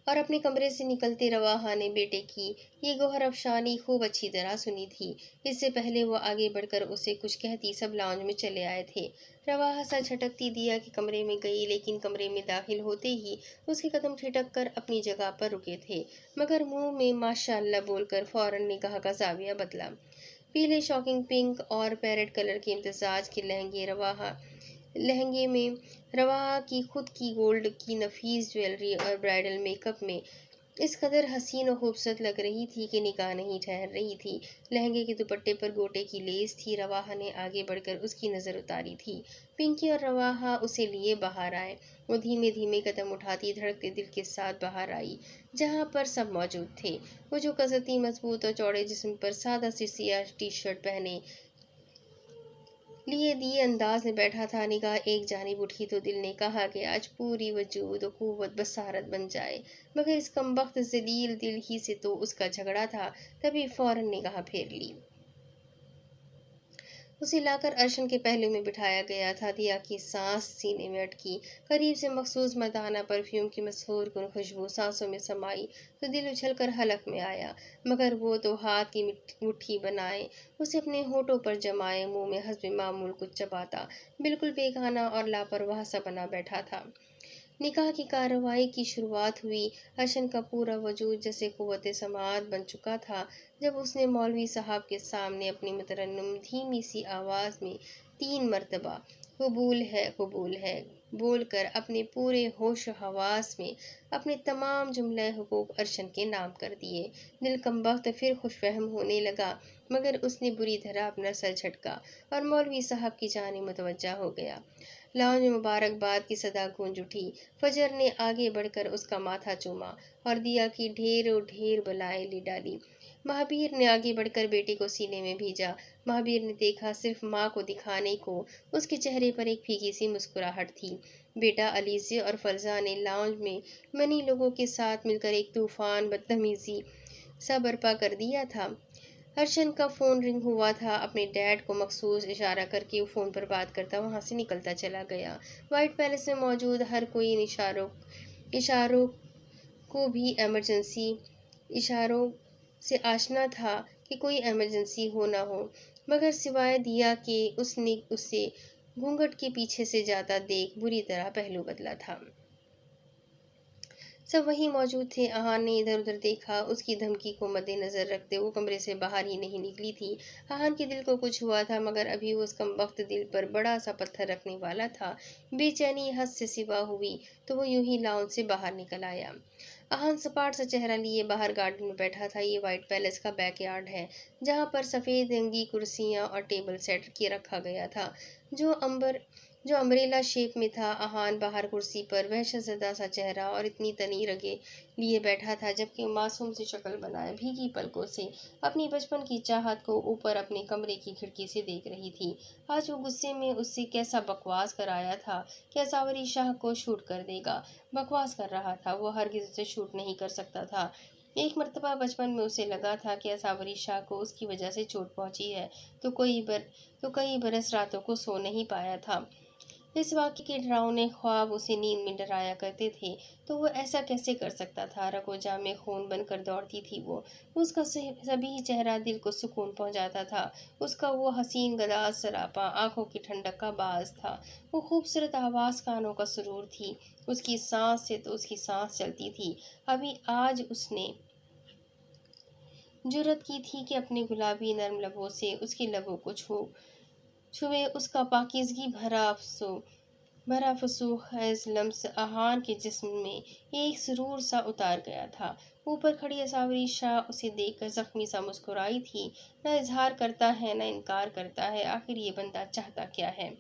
S1: और अपने कमरे से निकलते रवाहा ने बेटे की ये गौहर अफशानी खूब अच्छी तरह सुनी थी। इससे पहले वो आगे बढ़कर उसे कुछ कहती सब लाउंज में चले आए थे। रवाहा सा झटकती दिया के कमरे में गई, लेकिन कमरे में दाखिल होते ही उसके कदम ठिठक कर अपनी जगह पर रुके थे, मगर मुंह में माशाअल्लाह बोलकर फौरन निगाह का जाविया बदला। पीले शॉकिंग पिंक और पैरेट कलर के इम्तजाज के लहंगे में रवा की खुद की गोल्ड की नफीस ज्वेलरी और ब्राइडल मेकअप में इस कदर हसीन और खूबसूरत लग रही थी कि निगाह नहीं ठहर रही थी। लहंगे के दुपट्टे पर गोटे की लेस थी। रवाहा ने आगे बढ़कर उसकी नज़र उतारी थी। पिंकी और रवाहा उसे लिए बाहर आए। वो धीमे धीमे कदम उठाती धड़कते दिल के साथ बाहर आई, जहाँ पर सब मौजूद थे। वो जो कसरती मजबूत और चौड़े जिस्म पर सादा सी सियाह टी शर्ट पहने लिए दिए अंदाज में बैठा था, निगाह एक जानिब उठी तो दिल ने कहा कि आज पूरी वजूद और कुव्वत बसारत बन जाए, मगर इस कमबख्त जलील दिल ही से तो उसका झगड़ा था। तभी फौरन निगाह फेर ली। उसे लाकर अर्शन के पहलू में बिठाया गया था। दिया की सांस सीने में अटकी। करीब से मखसूस मर्दाना परफ्यूम की मशहूर कुन खुशबू सांसों में समाई तो दिल उछल कर हलक में आया, मगर वो तो हाथ की मुट्ठी बनाए उसे अपने होठों पर जमाए, मुंह में हस्बे मामूल कुछ चबाता, बिल्कुल बेगाना और लापरवाह सा बना बैठा था। निकाह की कार्रवाई की शुरुआत हुई। अर्शन का पूरा वजूद जैसे कुव्वत समाअत बन चुका था जब उसने मौलवी साहब के सामने अपनी मुतरन्नुम धीमी सी आवाज़ में 3 मरतबा कबूल है बोलकर अपने पूरे होश हवास में अपने तमाम जुमले हुकूक अर्शन के नाम कर दिए। दिल कमबख्त फिर खुशफहम होने लगा, मगर उसने बुरी तरह अपना सर झटका और मौलवी साहब की जानिब मुतवज्जा हो गया। लाउंज में मुबारकबाद की सदा गूंज उठी। फजर ने आगे बढ़कर उसका माथा चूमा और दिया कि ढेरों ढेर बलाएं ले डाली। महावीर ने आगे बढ़कर बेटे को सीने में भेजा। महावीर ने देखा, सिर्फ माँ को दिखाने को उसके चेहरे पर एक फीकी सी मुस्कुराहट थी। बेटा अलीज़े और फरजा ने लाउंज में मनी लोगों के साथ मिलकर एक तूफान बदतमीजी सा बर्पा कर दिया था। हर्षन का फोन रिंग हुआ था। अपने डैड को मखसूस इशारा करके वो फोन पर बात करता वहां से निकलता चला गया। व्हाइट पैलेस में मौजूद हर कोई इन इशारों को भी इशारों से आशना था कि कोई इमरजेंसी हो ना हो, मगर सिवाय दिया कि उसने उसे घूंघट के पीछे से जाता देख बुरी तरह पहलू बदला था। सब वहीं मौजूद थे। आहान ने इधर उधर देखा। उसकी धमकी को मद्देनजर रखते वो कमरे से बाहर ही नहीं निकली थी। आहान के दिल को कुछ हुआ था, मगर अभी वो उस कमबख्त दिल पर बड़ा सा पत्थर रखने वाला था। बेचैनी हद से सिवा हुई तो वो यूं ही लाउंज से बाहर निकल आया। आहान सपाट सा चेहरा लिए बाहर गार्डन में बैठा था। ये व्हाइट पैलेस का बैकयार्ड है, जहाँ पर सफ़ेद रंगी कुर्सियाँ और टेबल सेट किए रखा गया था, जो अम्ब्रेला शेप में था। आहान बाहर कुर्सी पर वहशतज़दा सा चेहरा और इतनी तनी रगे लिए बैठा था, जबकि मासूम सी शक्ल बनाए भीगी पलकों से अपनी बचपन की चाहत को ऊपर अपने कमरे की खिड़की से देख रही थी। आज वो गुस्से में उससे कैसा बकवास कराया था कि असावरी शाह को शूट कर देगा। बकवास कर रहा था, वो हरगिज उसे शूट नहीं कर सकता था। एक मर्तबा बचपन में उसे लगा था कि असावरी शाह को उसकी वजह से चोट पहुंची है, तो कई बरस रातों को सो नहीं पाया था। इस वाक़ये के डरावने ख्वाब उसे नींद में डराया करते थे, तो वो ऐसा कैसे कर सकता था। रगोजा में खून बनकर दौड़ती थी वो। उसका सभी चेहरा दिल को सुकून पहुंचाता था। उसका वो हसीन गदाज सरापा आंखों की ठंडक का बाज था। वो खूबसूरत आवाज़ कानों का सुरूर थी। उसकी सांस से तो उसकी सांस चलती थी। अभी आज उसने जुर्रत की थी कि अपने गुलाबी नर्म लबों से उसके लबों को छुए। उसका पाकीज़गी भरा फसूख़ैज़ लम्स आहान के जिस्म में एक सुरूर सा उतार गया था। ऊपर खड़ी असावरी शाह उसे देखकर ज़ख्मी सा मुस्कुराई थी। न इजहार करता है, न इनकार करता है। आखिर ये बंदा चाहता क्या है?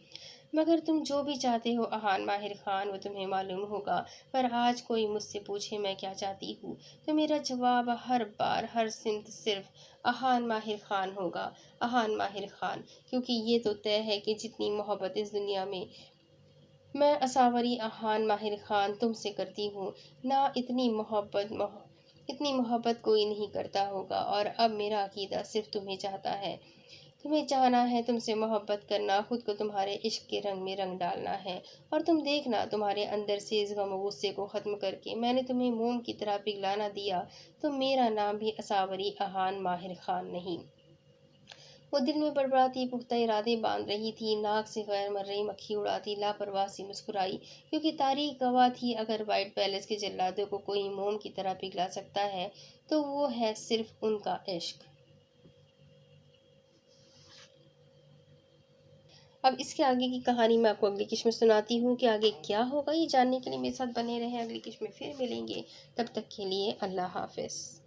S1: मगर तुम जो भी चाहते हो आहान माहिर खान, वो तुम्हें मालूम होगा। पर आज कोई मुझसे पूछे मैं क्या चाहती हूँ, तो मेरा जवाब हर बार हर सिमत सिर्फ आहान माहिर खान होगा। आहान माहिर खान, क्योंकि ये तो तय है कि जितनी मोहब्बत इस दुनिया में मैं असावरी आहान माहिर खान तुमसे करती हूँ, ना इतनी मोहब्बत कोई नहीं करता होगा। और अब मेरा अकीदा सिर्फ तुम्हें चाहता है, तुम्हें चाहना है, तुमसे मोहब्बत करना, खुद को तुम्हारे इश्क के रंग में रंग डालना है। और तुम देखना, तुम्हारे अंदर से इस गम और गुस्से को ख़त्म करके मैंने तुम्हें मोम की तरह पिघलाना दिया, तो मेरा नाम भी असावरी आहान माहिर खान नहीं। वो दिल में बड़बड़ाती पुख्ता इरादे बांध रही थी। नाक से गैर मर्रे मक्खी उड़ाती लापरवाह सी मुस्कुराई, क्योंकि तारीख गवाह थी, अगर व्हाइट पैलेस के जल्लादों को कोई मोम की तरह पिघला सकता है, तो वो है सिर्फ उनका इश्क। अब इसके आगे की कहानी मैं आपको अगली किश्त में सुनाती हूँ कि आगे क्या होगा। ये जानने के लिए मेरे साथ बने रहें। अगली किश्त में फिर मिलेंगे। तब तक के लिए अल्लाह हाफ़िज़।